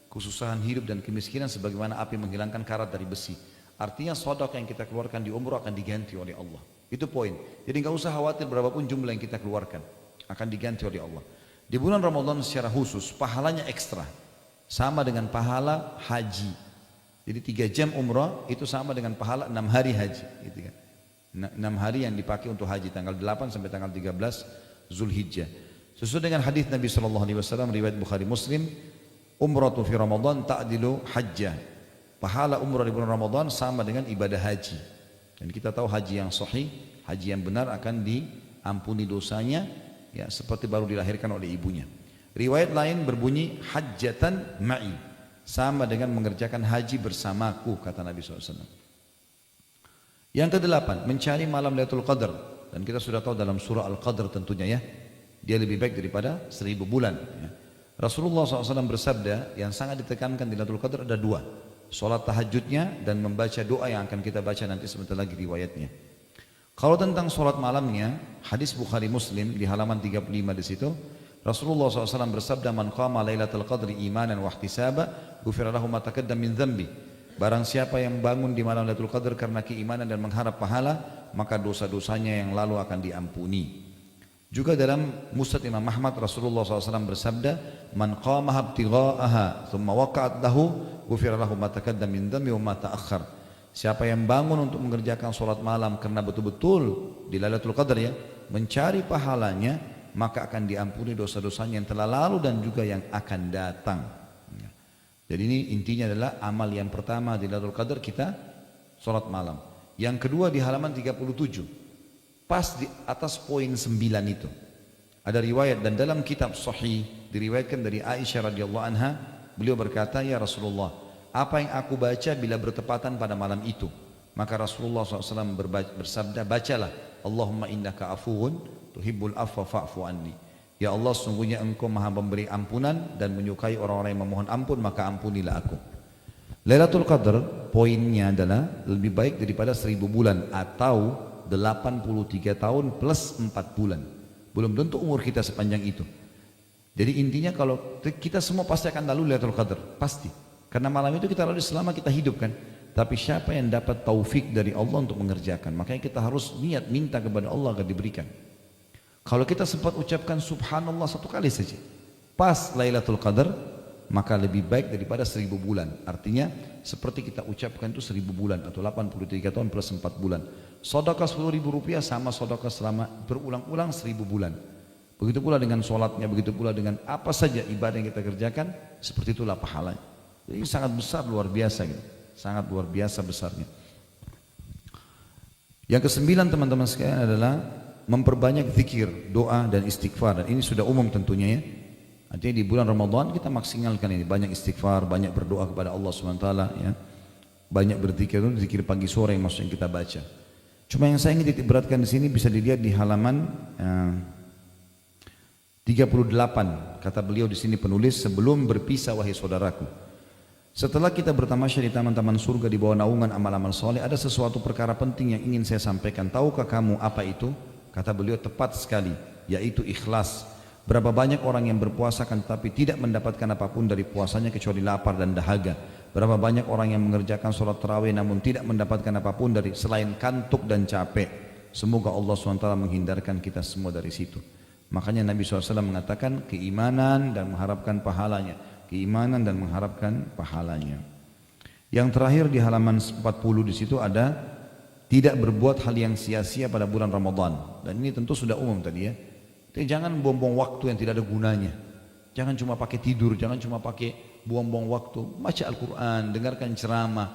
kesusahan hidup dan kemiskinan sebagaimana api menghilangkan karat dari besi. Artinya sedekah yang kita keluarkan di umroh akan diganti oleh Allah. Itu poin. Jadi nggak usah khawatir berapapun jumlah yang kita keluarkan, akan diganti oleh Allah. Di bulan Ramadan secara khusus pahalanya ekstra, sama dengan pahala haji. Jadi 3 jam umrah itu sama dengan pahala 6 hari haji, gitu kan? 6 hari yang dipakai untuk haji tanggal 8 sampai tanggal 13 Zulhijjah. Sesuai dengan hadis Nabi SAW riwayat Bukhari Muslim, umratu fi Ramadan ta'dilu hajjah. Pahala umrah di bulan Ramadan sama dengan ibadah haji. Dan kita tahu haji yang sahih, haji yang benar akan diampuni dosanya ya seperti baru dilahirkan oleh ibunya. Riwayat lain berbunyi hajjatan ma'i, sama dengan mengerjakan haji bersamaku, kata Nabi SAW. Yang kedelapan, mencari malam Lailatul Qadar. Dan kita sudah tahu dalam surah Al-Qadr tentunya ya, dia lebih baik daripada 1000 bulan ya. Rasulullah SAW bersabda, yang sangat ditekankan di Lailatul Qadar ada 2, sholat tahajudnya dan membaca doa yang akan kita baca nanti sebentar lagi riwayatnya. Kalau tentang sholat malamnya, hadis Bukhari Muslim di halaman 35 di situ, Rasulullah SAW bersabda, man qama lailatul qadri imanan wa ihtisaba, ghufira lahu ma taqaddama min dzambi. Barang siapa yang bangun di malam Lailatul Qadar karena keimanan dan mengharap pahala, maka dosa-dosanya yang lalu akan diampuni. Juga dalam Musnad Imam Ahmad, Rasulullah SAW bersabda, man qamaha ibtigha'aha thumma waqa'at lahu ghufira lahu ma taqaddama min dhanbi wa ma ta'akhkhar. Siapa yang bangun untuk mengerjakan sholat malam karena betul-betul di Lailatul Qadar ya, mencari pahalanya, maka akan diampuni dosa-dosanya yang telah lalu dan juga yang akan datang. Jadi ini intinya adalah amal yang pertama di Lailatul Qadar kita sholat malam. Yang kedua di halaman 37, pas di atas poin 9 itu ada riwayat, dan dalam kitab Sahih diriwayatkan dari Aisyah radhiyallahu anha, beliau berkata, ya Rasulullah, apa yang aku baca bila bertepatan pada malam itu? Maka Rasulullah SAW bersabda, bacalah, Allahumma innaka afuun tuhibbul afwa fa'fu anni. Ya Allah, sungguhnya engkau maha memberi ampunan dan menyukai orang-orang yang memohon ampun, maka ampunilah aku. Lailatul Qadar poinnya adalah lebih baik daripada 1000 bulan atau 83 tahun plus 4 bulan. Belum tentu umur kita sepanjang itu. Jadi intinya kalau kita semua pasti akan lalu Lailatul Qadar, pasti. Karena malam itu kita lalu selama kita hidup kan. Tapi siapa yang dapat taufik dari Allah untuk mengerjakan? Makanya kita harus niat minta kepada Allah agar diberikan. Kalau kita sempat ucapkan subhanallah 1 kali saja pas Lailatul Qadar, maka lebih baik daripada 1000 bulan. Artinya seperti kita ucapkan itu 1000 bulan atau 83 tahun plus 4 bulan. Sedekah 10.000 rupiah sama sedekah selama berulang-ulang 1000 bulan. Begitu pula dengan sholatnya, begitu pula dengan apa saja ibadah yang kita kerjakan, seperti itulah pahalanya. Jadi sangat besar, luar biasa gitu. Sangat luar biasa besarnya. Yang ke-9 teman-teman sekalian adalah memperbanyak zikir, doa dan istighfar. Dan ini sudah umum tentunya ya. Artinya di bulan Ramadan kita maksimalkan ini, banyak istighfar, banyak berdoa kepada Allah SWT ya. Banyak berzikir, zikir pagi sore yang maksudnya kita baca. Cuma yang saya ingin titik beratkan di sini bisa dilihat di halaman 38. Kata beliau di sini penulis, sebelum berpisah wahai saudaraku, setelah kita bertamasya di taman-taman surga di bawah naungan amal-amal soleh, ada sesuatu perkara penting yang ingin saya sampaikan. Tahukah kamu apa itu? Kata beliau, tepat sekali, yaitu ikhlas. Berapa banyak orang yang berpuasa kan tapi tidak mendapatkan apapun dari puasanya kecuali lapar dan dahaga. Berapa banyak orang yang mengerjakan sholat tarawih namun tidak mendapatkan apapun dari selain kantuk dan capek. Semoga Allah SWT menghindarkan kita semua dari situ. Makanya Nabi SAW mengatakan keimanan dan mengharapkan pahalanya. Keimanan dan mengharapkan pahalanya. Yang terakhir di halaman 40 di situ ada tidak berbuat hal yang sia-sia pada bulan Ramadan. Dan ini tentu sudah umum tadi ya. Jangan buang-buang waktu yang tidak ada gunanya. Jangan cuma pakai tidur, jangan cuma pakai buang-buang waktu. Baca Al-Quran, dengarkan ceramah,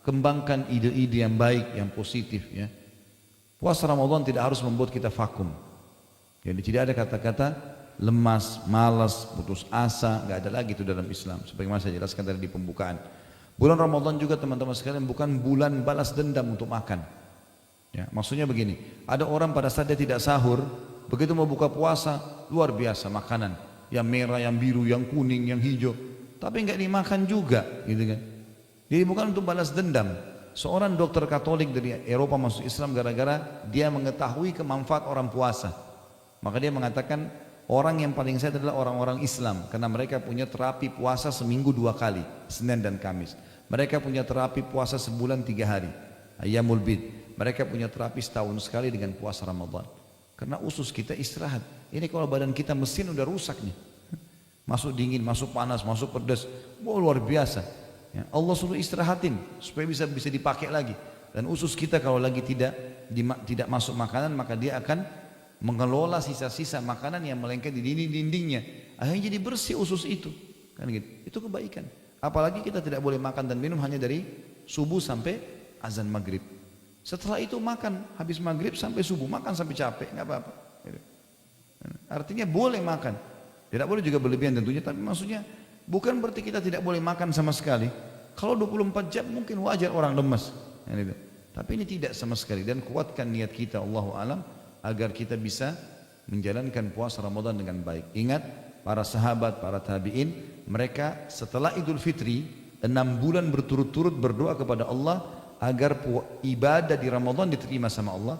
kembangkan ide-ide yang baik, yang positif. Ya. Puasa Ramadan tidak harus membuat kita vakum. Jadi tidak ada kata-kata lemas, malas, putus asa, nggak ada lagi itu dalam Islam. Sebagaimana saya jelaskan tadi di pembukaan. Bulan Ramadan juga teman-teman sekalian bukan bulan balas dendam untuk makan. Ya, maksudnya begini, ada orang pada saat dia tidak sahur, begitu mau buka puasa, luar biasa makanan, yang merah, yang biru, yang kuning, yang hijau, tapi nggak dimakan juga, gitu kan? Jadi bukan untuk balas dendam. Seorang dokter Katolik dari Eropa masuk Islam gara-gara dia mengetahui kemanfaat orang puasa, maka dia mengatakan orang yang paling sehat adalah orang-orang Islam, karena mereka punya terapi puasa seminggu 2 kali, Senin dan Kamis. Mereka punya terapi puasa sebulan 3 hari, Ayyamul Bid. Mereka punya terapi setahun sekali dengan puasa Ramadan. Karena usus kita istirahat. Ini kalau badan kita mesin udah rusak nih. Masuk dingin, masuk panas, masuk pedas. Wah, luar biasa. Ya, Allah suruh istirahatin supaya bisa dipakai lagi. Dan usus kita kalau lagi tidak masuk makanan, maka dia akan mengelola sisa-sisa makanan yang melengket di dinding-dindingnya. Akhirnya jadi bersih usus itu. Kan gitu. Itu kebaikan. Apalagi kita tidak boleh makan dan minum hanya dari subuh sampai azan maghrib. Setelah itu makan, habis maghrib sampai subuh, makan sampai capek, nggak apa-apa. Artinya boleh makan, tidak boleh juga berlebihan tentunya, tapi maksudnya bukan berarti kita tidak boleh makan sama sekali. Kalau 24 jam mungkin wajar orang lemas, tapi ini tidak sama sekali. Dan kuatkan niat kita, Allahu alam, agar kita bisa menjalankan puasa Ramadan dengan baik. Ingat, para sahabat, para tabi'in, mereka setelah Idul Fitri 6 bulan berturut-turut berdoa kepada Allah agar ibadah di Ramadan diterima sama Allah.